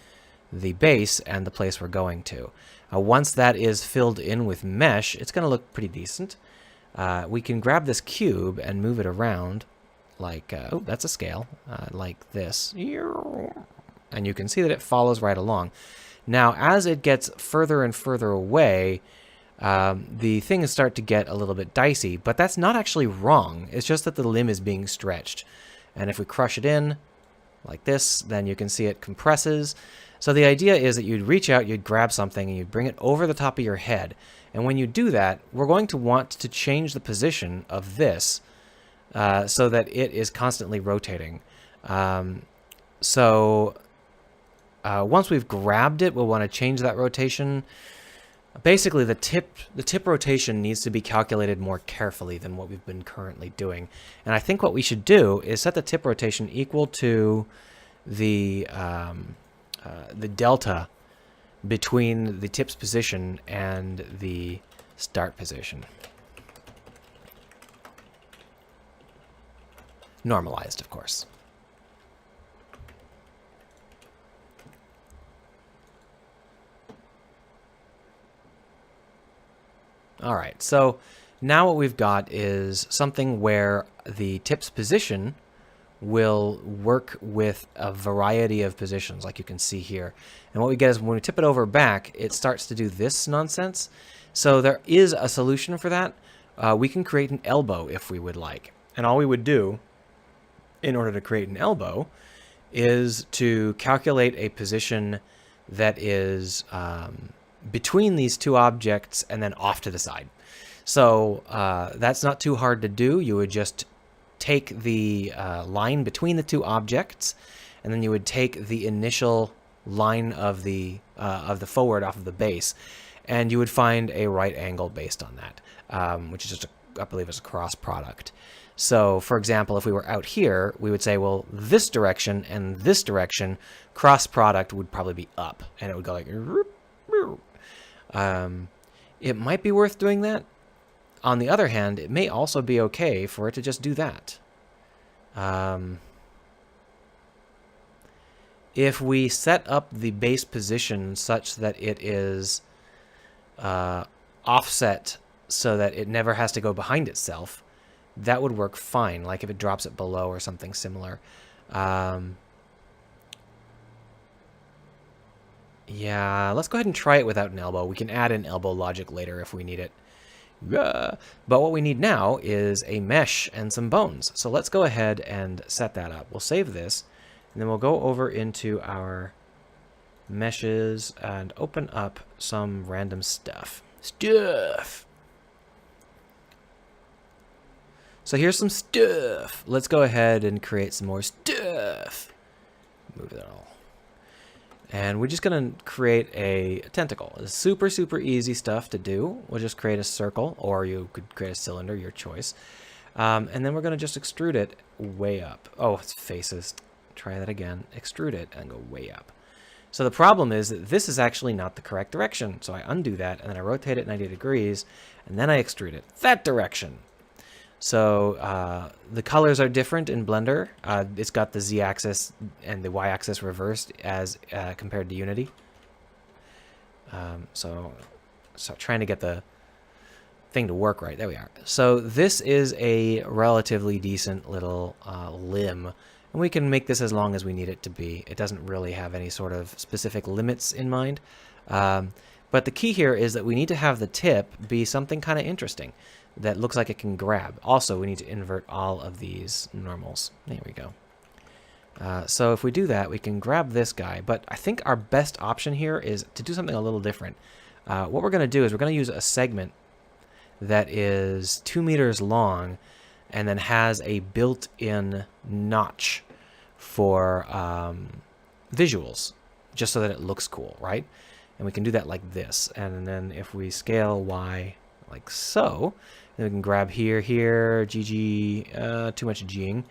the base and the place we're going to. Once that is filled in with mesh, it's going to look pretty decent. We can grab this cube and move it around like, oh, that's a scale, like this. And you can see that it follows right along. Now, as it gets further and further away, the things start to get a little bit dicey, but that's not actually wrong. It's just that the limb is being stretched. And if we crush it in like this, then you can see it compresses. So the idea is that you'd reach out, you'd grab something, and you'd bring it over the top of your head. And when you do that, we're going to want to change the position of this so that it is constantly rotating. Once we've grabbed it, we'll want to change that rotation. Basically, the tip rotation needs to be calculated more carefully than what we've been currently doing. And I think what we should do is set the tip rotation equal to the delta between the tip's position and the start position. Normalized, of course. All right, so now what we've got is something where the tip's position will work with a variety of positions, like you can see here. And what we get is when we tip it over back, it starts to do this nonsense. So there is a solution for that. We can create an elbow if we would like. And all we would do in order to create an elbow is to calculate a position that is between these two objects and then off to the side. So that's not too hard to do. You would just take the line between the two objects, and then you would take the initial line of the forward off of the base, and you would find a right angle based on that, which is just, I believe, is a cross product. So, for example, if we were out here, we would say, well, this direction and this direction, cross product would probably be up, and it would go like, it might be worth doing that. On the other hand, it may also be okay for it to just do that. If we set up the base position such that it is offset so that it never has to go behind itself, that would work fine, like if it drops it below or something similar. Yeah, let's go ahead and try it without an elbow. We can add an elbow logic later if we need it. But what we need now is a mesh and some bones. So let's go ahead and set that up. We'll save this, and then we'll go over into our meshes and open up some random stuff. So here's some stuff. Let's go ahead and create some more stuff. Move it all. And we're just going to create a tentacle. It's super, super easy stuff to do. We'll just create a circle, or you could create a cylinder, your choice. And then we're going to just extrude it way up. Oh, it's faces. Try that again. Extrude it and go way up. So the problem is that this is actually not the correct direction. So I undo that, and then I rotate it 90 degrees, and then I extrude it that direction. So the colors are different in Blender. It's got the Z-axis and the Y-axis reversed as compared to Unity. So trying to get the thing to work right. There we are. So this is a relatively decent little limb. And we can make this as long as we need it to be. It doesn't really have any sort of specific limits in mind. But the key here is that we need to have the tip be something kind of interesting that looks like it can grab. Also, we need to invert all of these normals. There we go. So if we do that, we can grab this guy. But I think our best option here is to do something a little different. What we're going to do is we're going to use a segment that is 2 meters long and then has a built-in notch for visuals, just so that it looks cool, right? And we can do that like this. And then if we scale Y like so, then we can grab here, GG, too much G'ing.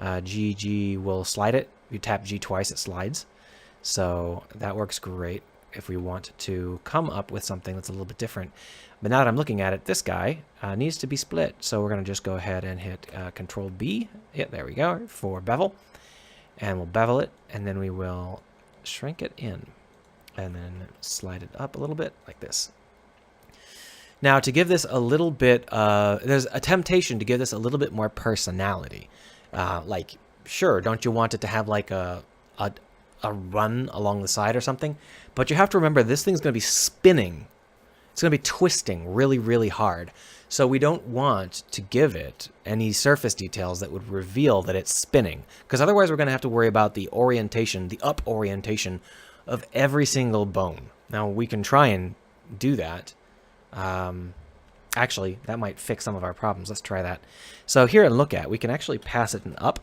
GG will slide it. If you tap G twice, it slides. So that works great if we want to come up with something that's a little bit different. But now that I'm looking at it, this guy needs to be split. So we're going to just go ahead and hit Control B. Yeah, there we go, for bevel. And we'll bevel it, and then we will shrink it in. And then slide it up a little bit, like this. Now, to give this a little bit, there's a temptation to give this a little bit more personality. Like, sure, don't you want it to have like a run along the side or something? But you have to remember, this thing's going to be spinning. It's going to be twisting really, really hard. So we don't want to give it any surface details that would reveal that it's spinning. Because otherwise we're going to have to worry about the orientation, the up orientation of every single bone. Now, we can try and do that. Actually, that might fix some of our problems. Let's try that. So here in Look At, we can actually pass it an up.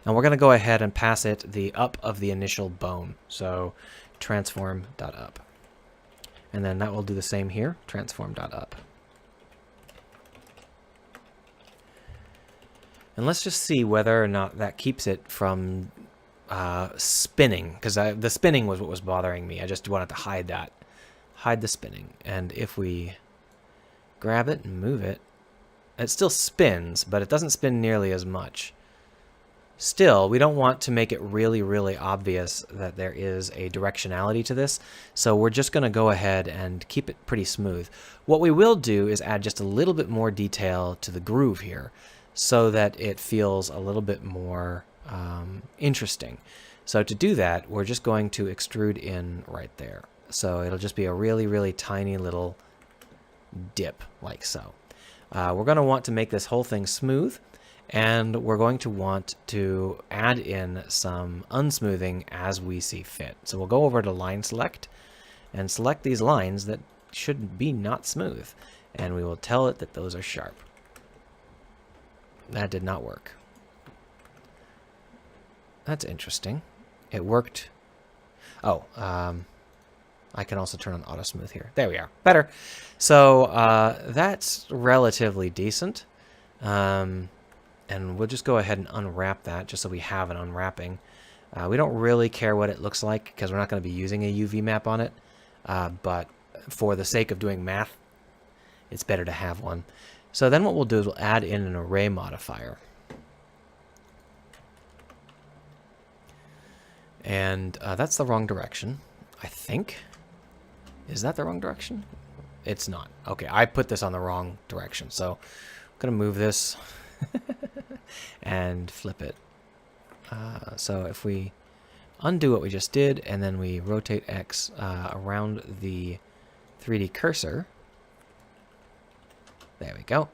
And we're going to go ahead and pass it the up of the initial bone. So transform.up. And then that will do the same here, transform.up. And let's just see whether or not that keeps it from spinning, because the spinning was what was bothering me. I just wanted to hide that. Hide the spinning. And if we grab it and move it, it still spins, but it doesn't spin nearly as much. Still, we don't want to make it really, really obvious that there is a directionality to this, so we're just going to go ahead and keep it pretty smooth. What we will do is add just a little bit more detail to the groove here, so that it feels a little bit more interesting. So to do that, we're just going to extrude in right there. So it'll just be a really, really tiny little dip, like so. We're going to want to make this whole thing smooth, and we're going to want to add in some unsmoothing as we see fit. So we'll go over to line select and select these lines that should be not smooth, and we will tell it that those are sharp. That did not work. That's interesting. It worked. Oh, I can also turn on auto smooth here. There we are. Better. So that's relatively decent. And we'll just go ahead and unwrap that just so we have an unwrapping. We don't really care what it looks like because we're not going to be using a UV map on it. But for the sake of doing math, it's better to have one. So then what we'll do is we'll add in an array modifier. And that's the wrong direction, I think. Is that the wrong direction? It's not. Okay, I put this on the wrong direction. So I'm going to move this and flip it. So if we undo what we just did and then we rotate X around the 3D cursor, there we go.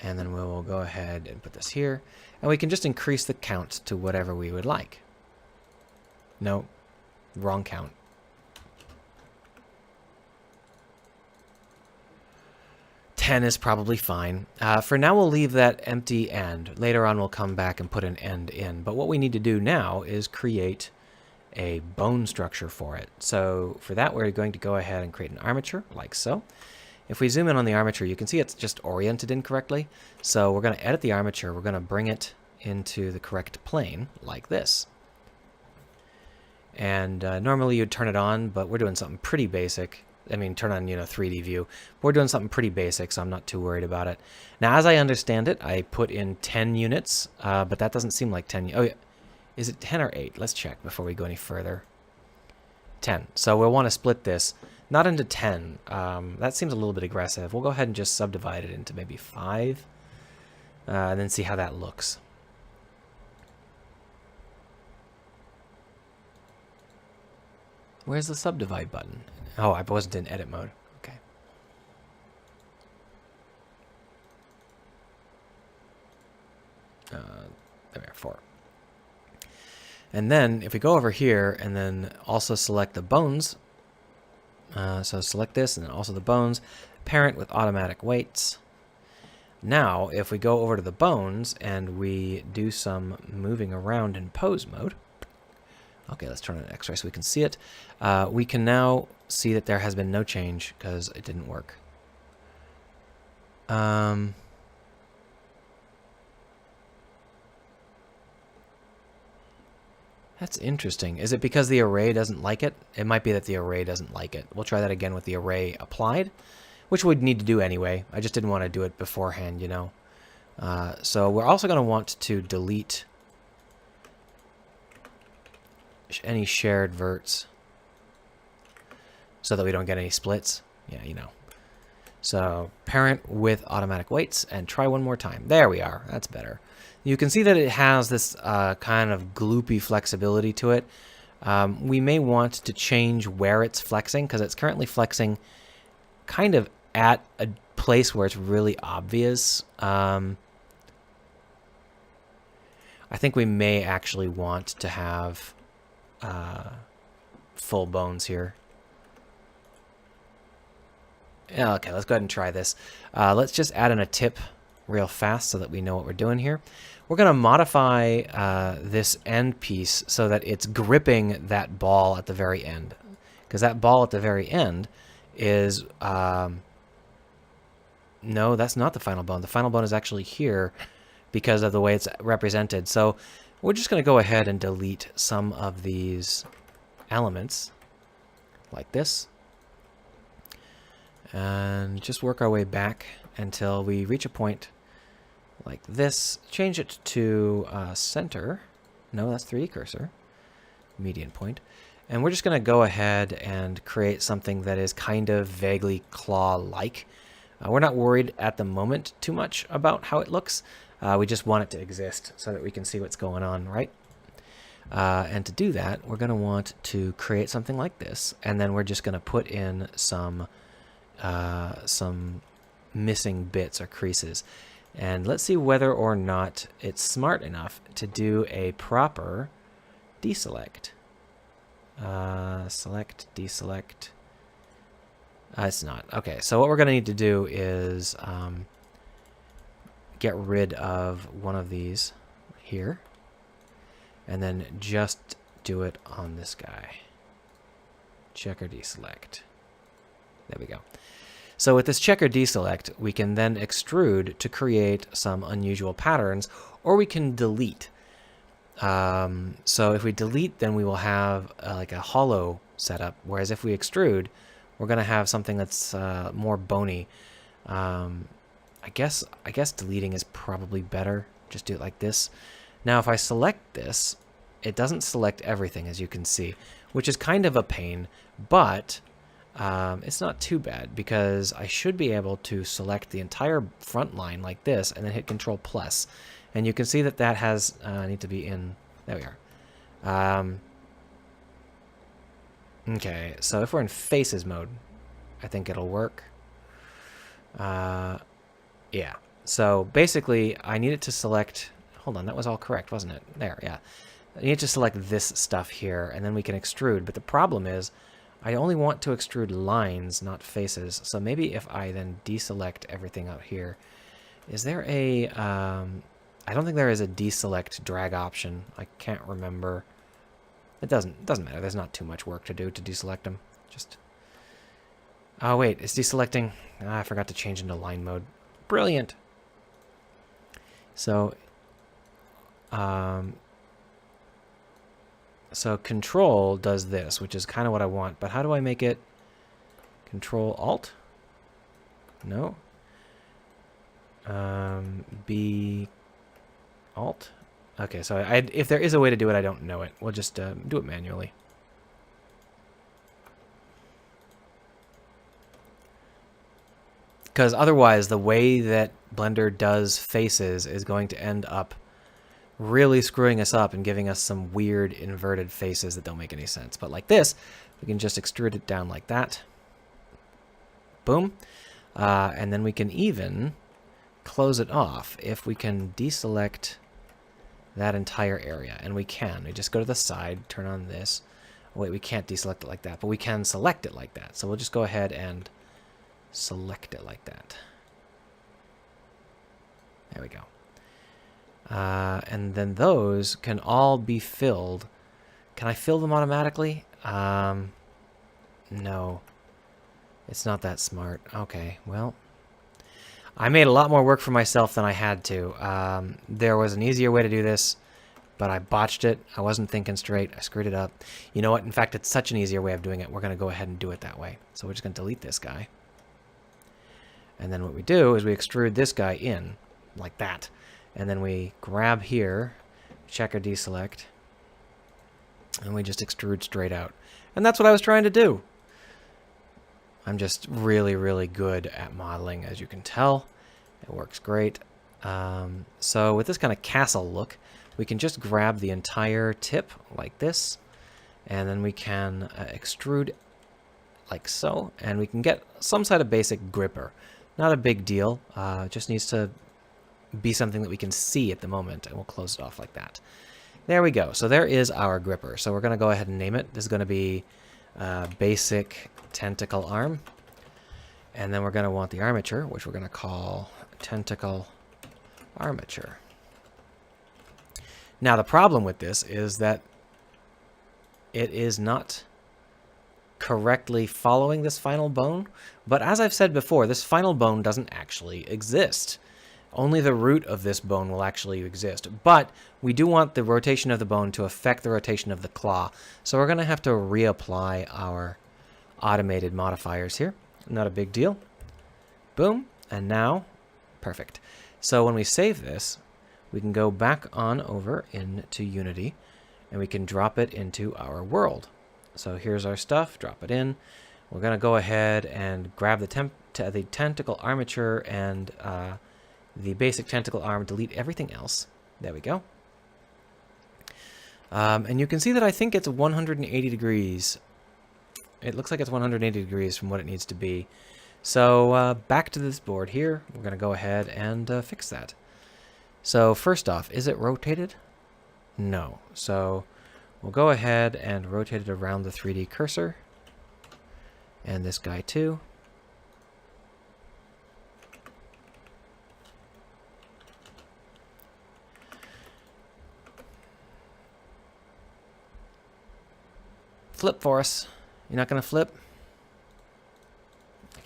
And then we'll go ahead and put this here. And we can just increase the count to whatever we would like. No, wrong count. Is probably fine. For now, we'll leave that empty end. Later on, we'll come back and put an end in. But what we need to do now is create a bone structure for it. So for that, we're going to go ahead and create an armature, like so. If we zoom in on the armature, you can see it's just oriented incorrectly. So we're going to edit the armature. We're going to bring it into the correct plane, like this. And normally you'd turn it on, but we're doing something pretty basic. I mean, turn on, 3D view. We're doing something pretty basic, so I'm not too worried about it. Now, as I understand it, I put in 10 units, but that doesn't seem like 10. Oh, yeah. Is it 10 or 8? Let's check before we go any further. 10. So we'll want to split this, not into 10. That seems a little bit aggressive. We'll go ahead and just subdivide it into maybe 5, and then see how that looks. Where's the subdivide button? Oh, I wasn't in edit mode. Okay. There we are, 4. And then if we go over here and then also select the bones, so select this and then also the bones, parent with automatic weights. Now, if we go over to the bones and we do some moving around in pose mode, okay, let's turn on X-ray so we can see it. We can now see that there has been no change because it didn't work. That's interesting. Is it because the array doesn't like it? It might be that the array doesn't like it. We'll try that again with the array applied, which we'd need to do anyway. I just didn't want to do it beforehand, So we're also going to want to delete any shared verts so that we don't get any splits. Yeah, So parent with automatic weights and try one more time. There we are. That's better. You can see that it has this kind of gloopy flexibility to it. We may want to change where it's flexing because it's currently flexing kind of at a place where it's really obvious. I think we may actually want to have full bones here. Yeah, okay, let's go ahead and try this. Let's just add in a tip real fast so that we know what we're doing here. We're going to modify this end piece so that it's gripping that ball at the very end. Because that ball at the very end is... no, that's not the final bone. The final bone is actually here because of the way it's represented. So we're just going to go ahead and delete some of these elements like this. And just work our way back until we reach a point like this. Change it to center. No, that's 3D cursor. Median point. And we're just going to go ahead and create something that is kind of vaguely claw-like. We're not worried at the moment too much about how it looks. We just want it to exist so that we can see what's going on, right? And to do that, we're going to want to create something like this, and then we're just going to put in some missing bits or creases. And let's see whether or not it's smart enough to do a proper deselect. Select, deselect. It's not. Okay, so what we're going to need to do is get rid of one of these here, and then just do it on this guy. Checker deselect. There we go. So with this checker deselect, we can then extrude to create some unusual patterns, or we can delete. So if we delete, then we will have like a hollow setup, whereas if we extrude, we're going to have something that's more bony. I guess deleting is probably better. Just do it like this. Now if I select this, it doesn't select everything, as you can see, which is kind of a pain, but it's not too bad, because I should be able to select the entire front line like this and then hit Control plus. And you can see that that has need to be in. There we are. Okay, so if we're in faces mode, I think it'll work. Yeah. So basically, I need it to select. Hold on, that was all correct, wasn't it? There, yeah. I need to select this stuff here, and then we can extrude. But the problem is, I only want to extrude lines, not faces. So maybe if I then deselect everything out here, is there a? I don't think there is a deselect drag option. I can't remember. It doesn't matter. There's not too much work to do to deselect them. Just. Oh wait, it's deselecting. I forgot to change into line mode. Brilliant. So. So Control does this, which is kind of what I want. But how do I make it? Control Alt? No. B Alt. Okay, so if there is a way to do it, I don't know it. We'll just do it manually. Because otherwise, the way that Blender does faces is going to end up really screwing us up and giving us some weird inverted faces that don't make any sense. But like this, we can just extrude it down like that. Boom. And then we can even close it off if we can deselect that entire area. And we can. We just go to the side, turn on this. Oh, wait, we can't deselect it like that, but we can select it like that. So we'll just go ahead and select it like that. There we go. And then those can all be filled. Can I fill them automatically? No. It's not that smart. Okay, well. I made a lot more work for myself than I had to. There was an easier way to do this, but I botched it. I wasn't thinking straight. I screwed it up. You know what? In fact, it's such an easier way of doing it. We're going to go ahead and do it that way. So we're just going to delete this guy. And then what we do is we extrude this guy in like that. And then we grab here, checker deselect, and we just extrude straight out. And that's what I was trying to do. I'm just really, really good at modeling, as you can tell. It works great. So with this kind of castle look, we can just grab the entire tip like this, and then we can extrude like so, and we can get some sort of basic gripper. Not a big deal. It just needs to be something that we can see at the moment, and we'll close it off like that. There we go. So there is our gripper. So we're going to go ahead and name it. This is going to be basic tentacle arm, and then we're going to want the armature, which we're going to call tentacle armature. Now the problem with this is that it is not correctly following this final bone, but as I've said before, this final bone doesn't actually exist. Only the root of this bone will actually exist. But we do want the rotation of the bone to affect the rotation of the claw. So we're going to have to reapply our automated modifiers here. Not a big deal. Boom. And now, perfect. So when we save this, we can go back on over into Unity, and we can drop it into our world. So here's our stuff, drop it in. We're going to go ahead and grab the tentacle armature and the basic tentacle arm, delete everything else. There we go. And you can see that I think it's 180 degrees. It looks like it's 180 degrees from what it needs to be. So back to this board here. We're going to go ahead and fix that. So first off, is it rotated? No. So we'll go ahead and rotate it around the 3D cursor. And this guy too. Flip for us. You're not going to flip?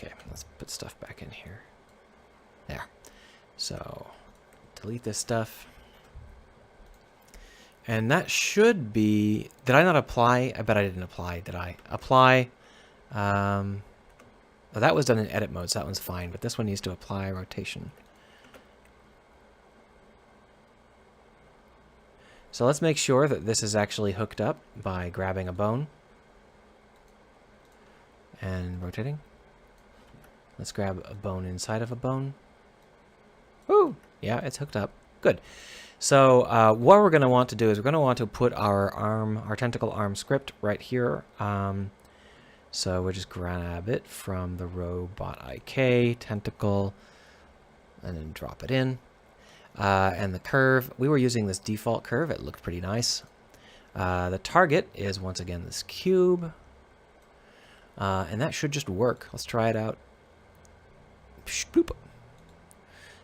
Okay, let's put stuff back in here. There. So, delete this stuff. And that should be... Did I not apply? I bet I didn't apply. Did I? Apply. Well, that was done in edit mode, so that one's fine. But this one needs to apply rotation. So let's make sure that this is actually hooked up by grabbing a bone and rotating. Let's grab a bone inside of a bone. Woo! Yeah, it's hooked up. Good. So what we're going to want to do is we're going to want to put our tentacle arm script right here. So we'll just grab it from the robot IK tentacle and then drop it in. And the curve, we were using this default curve. It looked pretty nice. The target is once again this cube. And that should just work. Let's try it out. Boop.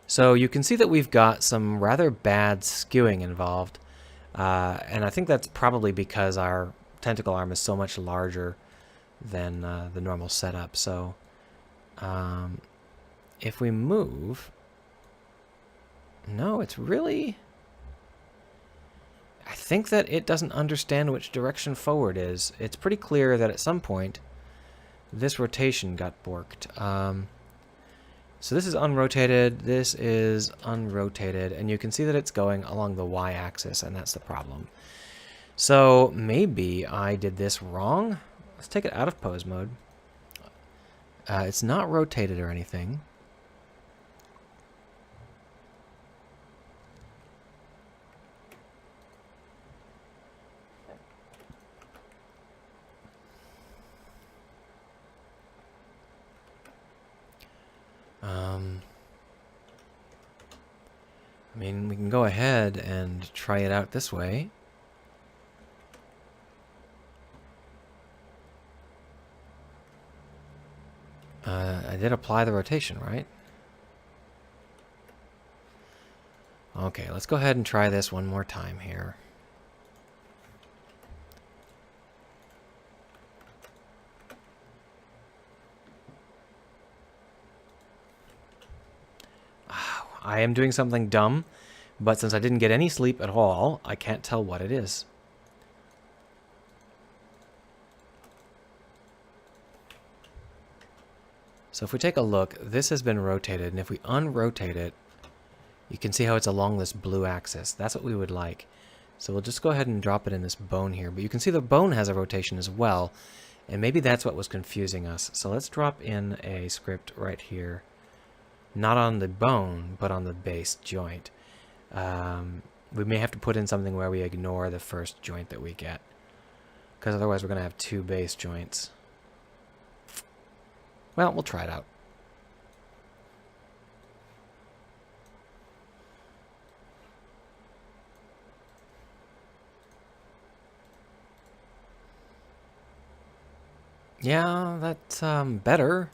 So you can see that we've got some rather bad skewing involved. And I think that's probably because our tentacle arm is so much larger than the normal setup. So if we move... No, it's really... I think that it doesn't understand which direction forward is. It's pretty clear that at some point this rotation got borked. So this is unrotated, this is unrotated, and you can see that it's going along the y-axis, and that's the problem. So maybe I did this wrong. Let's take it out of pose mode. It's not rotated or anything. I mean, we can go ahead and try it out this way. I did apply the rotation, right? Okay, let's go ahead and try this one more time here. I am doing something dumb, but since I didn't get any sleep at all, I can't tell what it is. So if we take a look, this has been rotated, and if we unrotate it, you can see how it's along this blue axis. That's what we would like. So we'll just go ahead and drop it in this bone here, but you can see the bone has a rotation as well, and maybe that's what was confusing us. So let's drop in a script right here. Not on the bone, but on the base joint. We may have to put in something where we ignore the first joint that we get, because otherwise we're going to have two base joints. Well, we'll try it out. Yeah, that's better.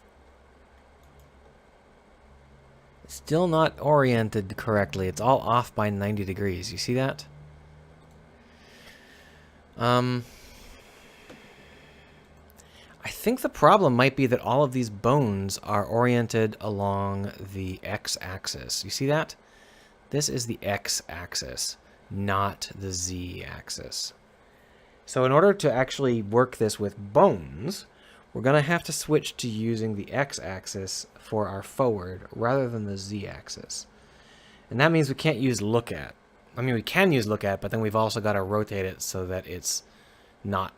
Still not oriented correctly. It's all off by 90 degrees. You see that? I think the problem might be that all of these bones are oriented along the x-axis. You see that? This is the x-axis, not the z-axis. So in order to actually work this with bones, we're going to have to switch to using the x-axis for our forward rather than the z-axis. And that means we can't use look at. I mean, we can use look at, but then we've also got to rotate it so that it's not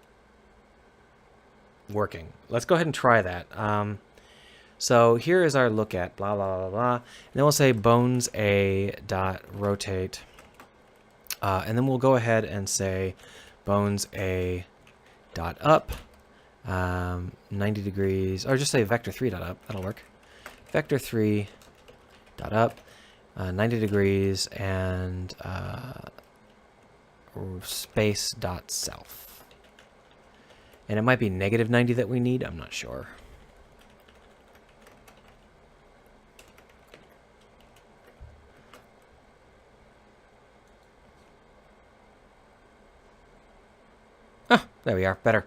working. Let's go ahead and try that. So here is our look at, blah, blah, blah, blah. And then we'll say bones a dot rotate. And then we'll go ahead and say bones a dot up, 90 degrees, or just say vector 3 dot up. That'll work. Vector 3 dot up, 90 degrees, and space dot self. And it might be negative 90 that we need. I'm not sure. Oh, there we are. Better.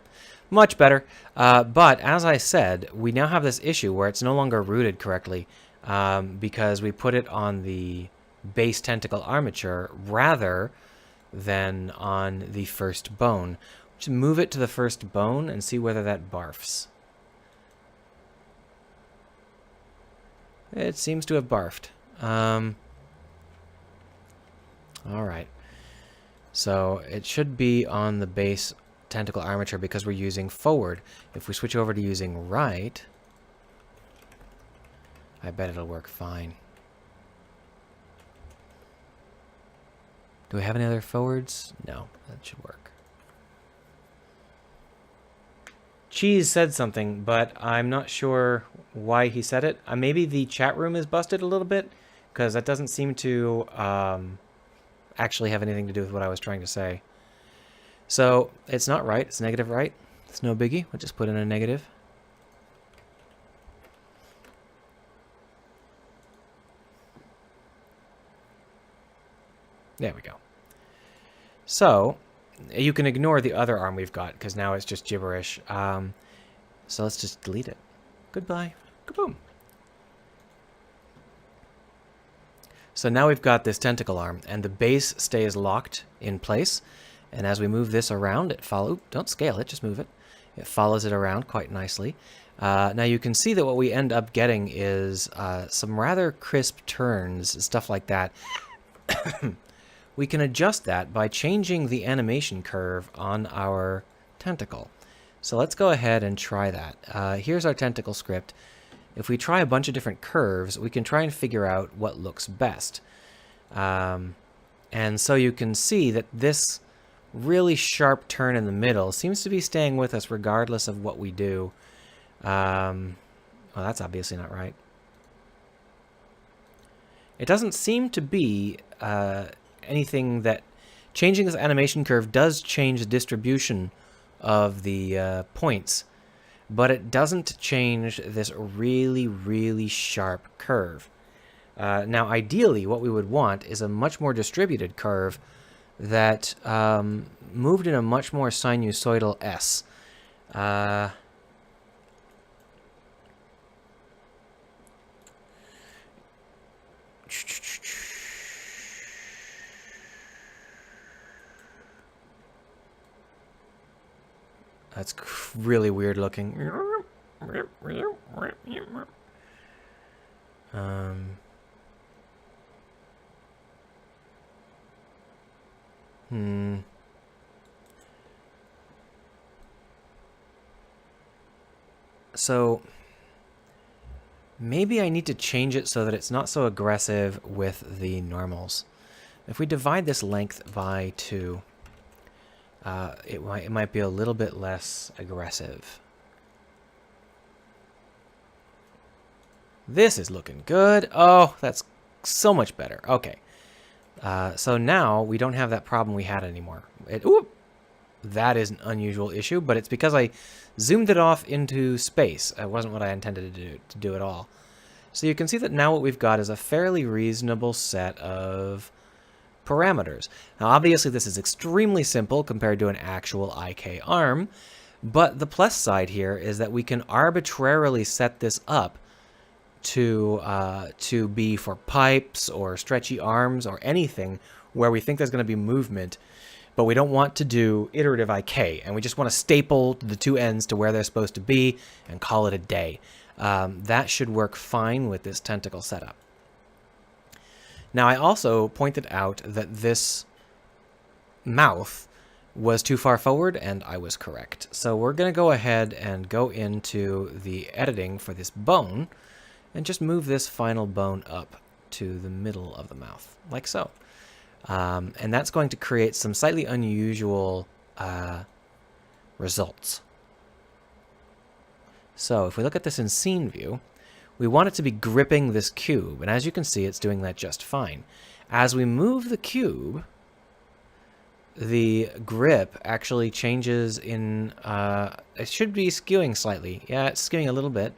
Much better. But as I said, we now have this issue where it's no longer rooted correctly because we put it on the base tentacle armature rather than on the first bone. Just move it to the first bone and see whether that barfs. It seems to have barfed. Alright. So it should be on the base tentacle armature because we're using forward. If we switch over to using right, I bet it'll work fine. Do we have any other forwards? No, that should work. Cheese said something, but I'm not sure why he said it. Maybe the chat room is busted a little bit, because that doesn't seem to actually have anything to do with what I was trying to say. So it's not right. It's negative right. It's no biggie. We'll just put in a negative. There we go. So you can ignore the other arm we've got because now it's just gibberish. So let's just delete it. Goodbye. Kaboom. So now we've got this tentacle arm, and the base stays locked in place. And as we move this around, it follows. Don't scale it, just move it. It follows it around quite nicely. Now you can see that what we end up getting is some rather crisp turns, stuff like that. We can adjust that by changing the animation curve on our tentacle. So let's go ahead and try that. Here's our tentacle script. If we try a bunch of different curves, we can try and figure out what looks best. And so you can see that this really sharp turn in the middle seems to be staying with us regardless of what we do. Well, that's obviously not right. It doesn't seem to be anything that... Changing this animation curve does change the distribution of the points, but it doesn't change this really, really sharp curve. Now, ideally, what we would want is a much more distributed curve that moved in a much more sinusoidal S. That's really weird looking. So maybe I need to change it so that it's not so aggressive with the normals. If we divide this length by 2, it might be a little bit less aggressive. This is looking good. Oh, that's so much better. Okay. So now we don't have that problem we had anymore. That is an unusual issue, but it's because I zoomed it off into space. It wasn't what I intended to do at all. So you can see that now what we've got is a fairly reasonable set of parameters. Now, obviously, this is extremely simple compared to an actual IK arm, but the plus side here is that we can arbitrarily set this up to be for pipes or stretchy arms or anything where we think there's going to be movement, but we don't want to do iterative IK, and we just want to staple the two ends to where they're supposed to be and call it a day. That should work fine with this tentacle setup. Now, I also pointed out that this mouth was too far forward, and I was correct. So we're going to go ahead and go into the editing for this bone and just move this final bone up to the middle of the mouth, like so. And that's going to create some slightly unusual results. So if we look at this in scene view, we want it to be gripping this cube, and as you can see, it's doing that just fine. As we move the cube, the grip actually changes in, it should be skewing slightly. Yeah, it's skewing a little bit.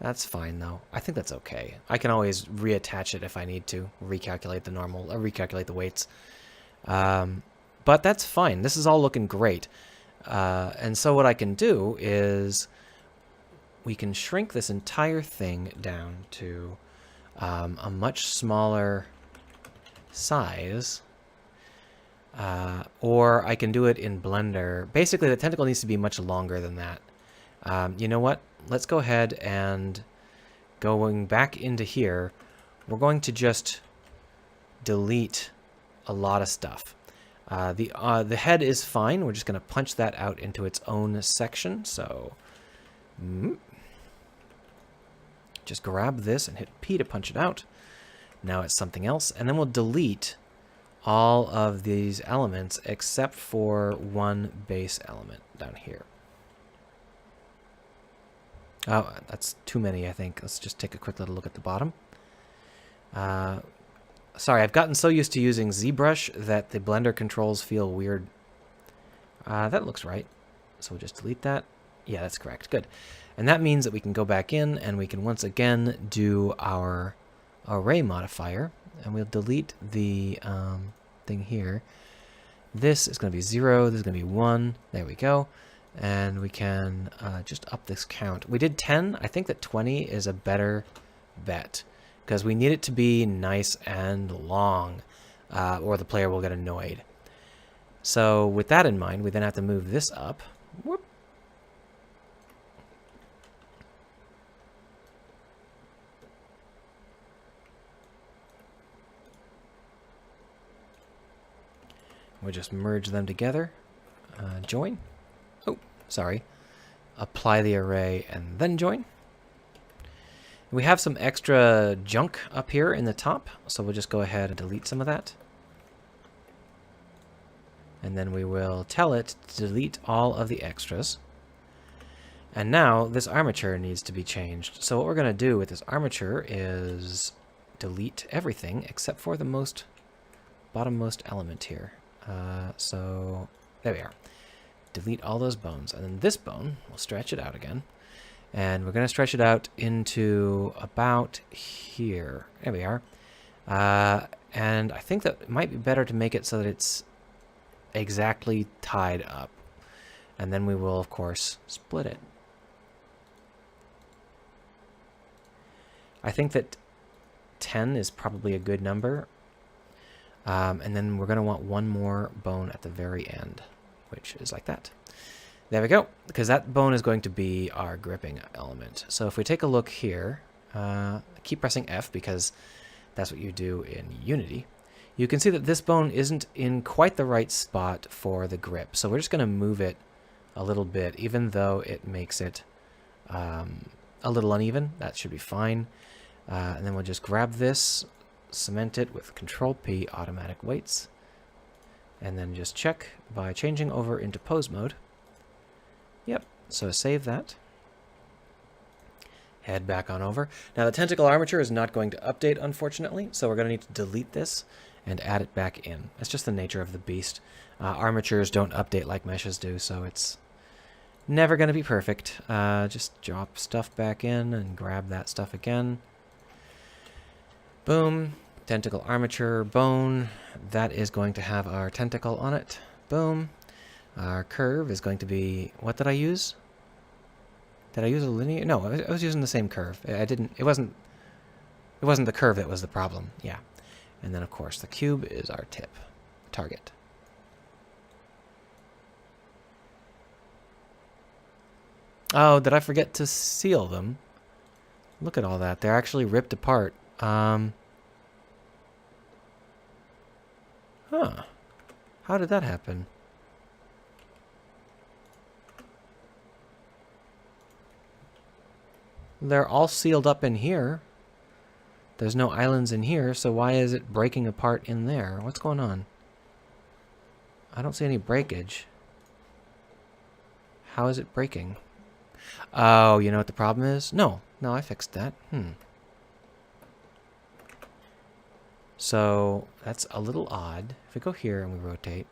That's fine, though. I think that's okay. I can always reattach it if I need to, recalculate the normal, or recalculate the weights. But that's fine. This is all looking great. And so what I can do is we can shrink this entire thing down to a much smaller size. Or I can do it in Blender. Basically, the tentacle needs to be much longer than that. You know what? Let's go ahead and going back into here, we're going to just delete a lot of stuff. The head is fine. We're just going to punch that out into its own section. So just grab this and hit P to punch it out. Now it's something else. And then we'll delete all of these elements except for one base element down here. Oh, that's too many, I think. Let's just take a quick little look at the bottom. Sorry, I've gotten so used to using ZBrush that the Blender controls feel weird. That looks right. So we'll just delete that. Yeah, that's correct. Good. And that means that we can go back in and we can once again do our array modifier. And we'll delete the thing here. This is going to be 0. This is going to be 1. There we go. And we can just up this count. We did 10. I think that 20 is a better bet because we need it to be nice and long or the player will get annoyed. So with that in mind, we then have to move this up. Whoop. We'll just merge them together. Join. Oh, sorry. Apply the array and then join. We have some extra junk up here in the top, so we'll just go ahead and delete some of that. And then we will tell it to delete all of the extras. And now this armature needs to be changed. So what we're going to do with this armature is delete everything except for the bottommost element here. So there we are. Delete all those bones. And then this bone, we'll stretch it out again. And we're going to stretch it out into about here. There we are. And I think that it might be better to make it so that it's exactly tied up. And then we will, of course, split it. I think that 10 is probably a good number. And then we're going to want one more bone at the very end, which is like that. There we go, because that bone is going to be our gripping element. So if we take a look here, keep pressing F because that's what you do in Unity. You can see that this bone isn't in quite the right spot for the grip. So we're just going to move it a little bit, even though it makes it a little uneven. That should be fine. And then we'll just grab this, cement it with Control-P automatic weights, and then just check by changing over into pose mode. Yep, so save that. Head back on over. Now the tentacle armature is not going to update, unfortunately, so we're going to need to delete this and add it back in. That's just the nature of the beast. Armatures don't update like meshes do, so it's never going to be perfect. Just drop stuff back in and grab that stuff again. Boom. Tentacle armature bone. That is going to have our tentacle on it. Boom. Our curve is going to be... What did I use? Did I use a linear? No, I was using the same curve. It wasn't the curve that was the problem. Yeah. And then, of course, the cube is our tip. Target. Oh, did I forget to seal them? Look at all that. They're actually ripped apart. Huh. How did that happen? They're all sealed up in here. There's no islands in here, so why is it breaking apart in there? What's going on? I don't see any breakage. How is it breaking? Oh, you know what the problem is? No, I fixed that. So, that's a little odd. If we go here and we rotate.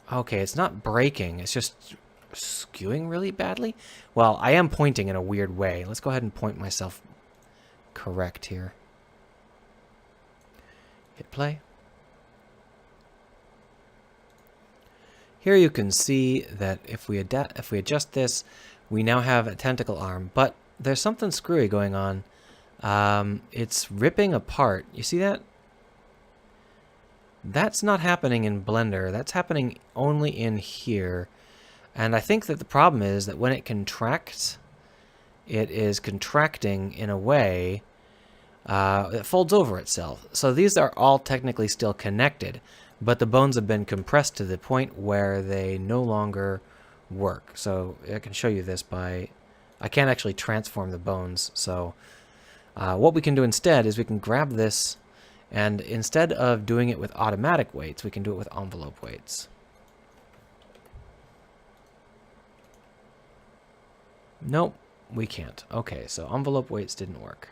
Okay, it's not breaking, it's just skewing really badly. Well, I am pointing in a weird way. Let's go ahead and point myself correct here. Hit play. Here you can see that if we adjust this, we now have a tentacle arm, but there's something screwy going on. It's ripping apart. You see that? That's not happening in Blender. That's happening only in here. And I think that the problem is that when it contracts, it is contracting in a way that folds over itself. So these are all technically still connected, but the bones have been compressed to the point where they no longer work. So I can show you this by... I can't actually transform the bones, so what we can do instead is we can grab this, and instead of doing it with automatic weights, we can do it with envelope weights. Nope, we can't. Okay, so envelope weights didn't work.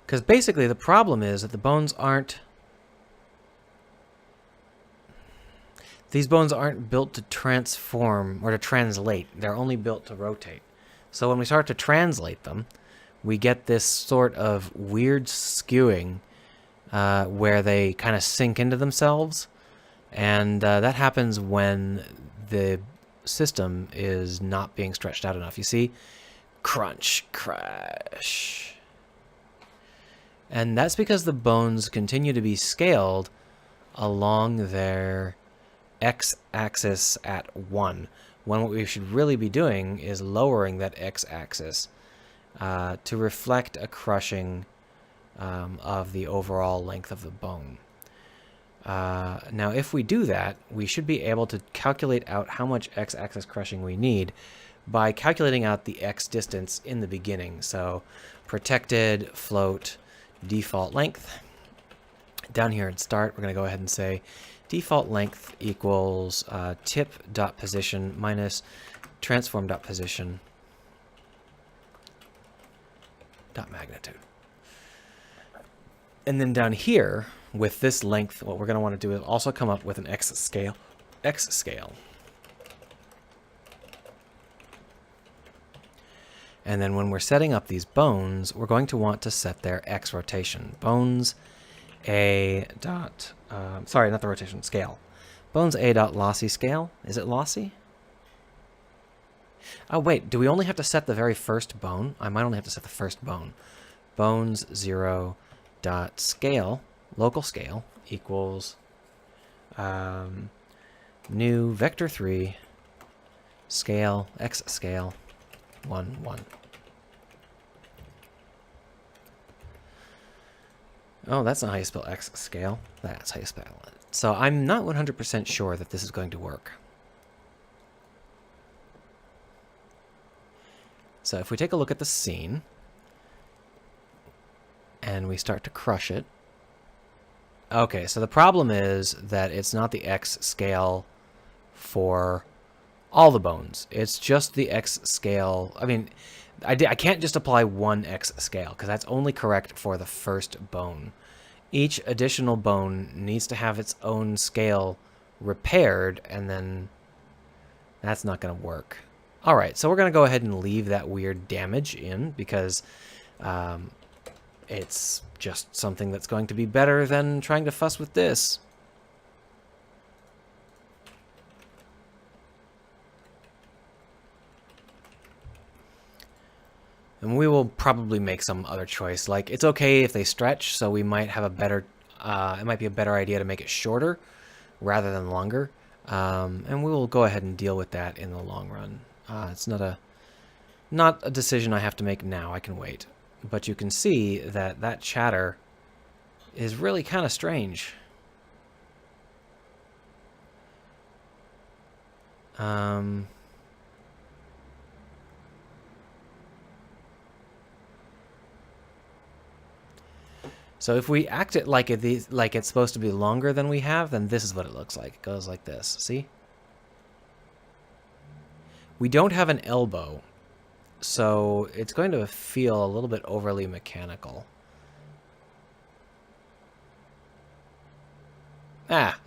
Because basically the problem is that the bones aren't... These bones aren't built to transform or to translate. They're only built to rotate. So when we start to translate them, we get this sort of weird skewing where they kind of sink into themselves. And that happens when the system is not being stretched out enough. You see? Crunch, crash. And that's because the bones continue to be scaled along their x-axis at 1, when what we should really be doing is lowering that x-axis to reflect a crushing of the overall length of the bone. Now, if we do that, we should be able to calculate out how much x-axis crushing we need by calculating out the x distance in the beginning. So, protected, float, default length. Down here at start, we're going to go ahead and say default length equals tip.position minus transform.position magnitude. And then down here, with this length, what we're going to want to do is also come up with an x scale. And then when we're setting up these bones, we're going to want to set their x rotation. Bones a dot, sorry, not the rotation, scale. Bones a dot lossy scale. Is it lossy? Oh, wait, do we only have to set the very first bone? I might only have to set the first bone. Bones 0 dot scale, local scale, equals new vector 3 scale, x scale, 1, 1. Oh, that's not how you spell x scale. That's how you spell it. So I'm not 100% sure that this is going to work. So if we take a look at the scene, and we start to crush it. Okay, so the problem is that it's not the x scale for all the bones. It's just the x scale. I mean, I can't just apply one x scale, because that's only correct for the first bone. Each additional bone needs to have its own scale repaired, and then that's not going to work. All right, so we're going to go ahead and leave that weird damage in, because it's just something that's going to be better than trying to fuss with this. And we will probably make some other choice. Like, it's okay if they stretch, so we might have a better it might be a better idea to make it shorter rather than longer. And we will go ahead and deal with that in the long run. It's not a decision I have to make now. I can wait. But you can see that that chatter is really kind of strange. So if we act it like it's supposed to be longer than we have, then this is what it looks like. It goes like this. See? We don't have an elbow, so it's going to feel a little bit overly mechanical.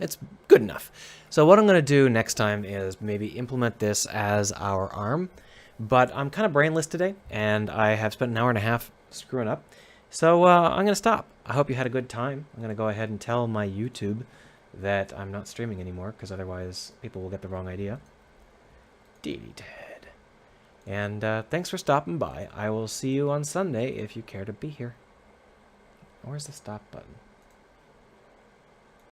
It's good enough. So what I'm going to do next time is maybe implement this as our arm. But I'm kind of brainless today, and I have spent an hour and a half screwing up. So I'm going to stop. I hope you had a good time. I'm going to go ahead and tell my YouTube that I'm not streaming anymore, because otherwise people will get the wrong idea. Deleted. And thanks for stopping by. I will see you on Sunday if you care to be here. Where's the stop button?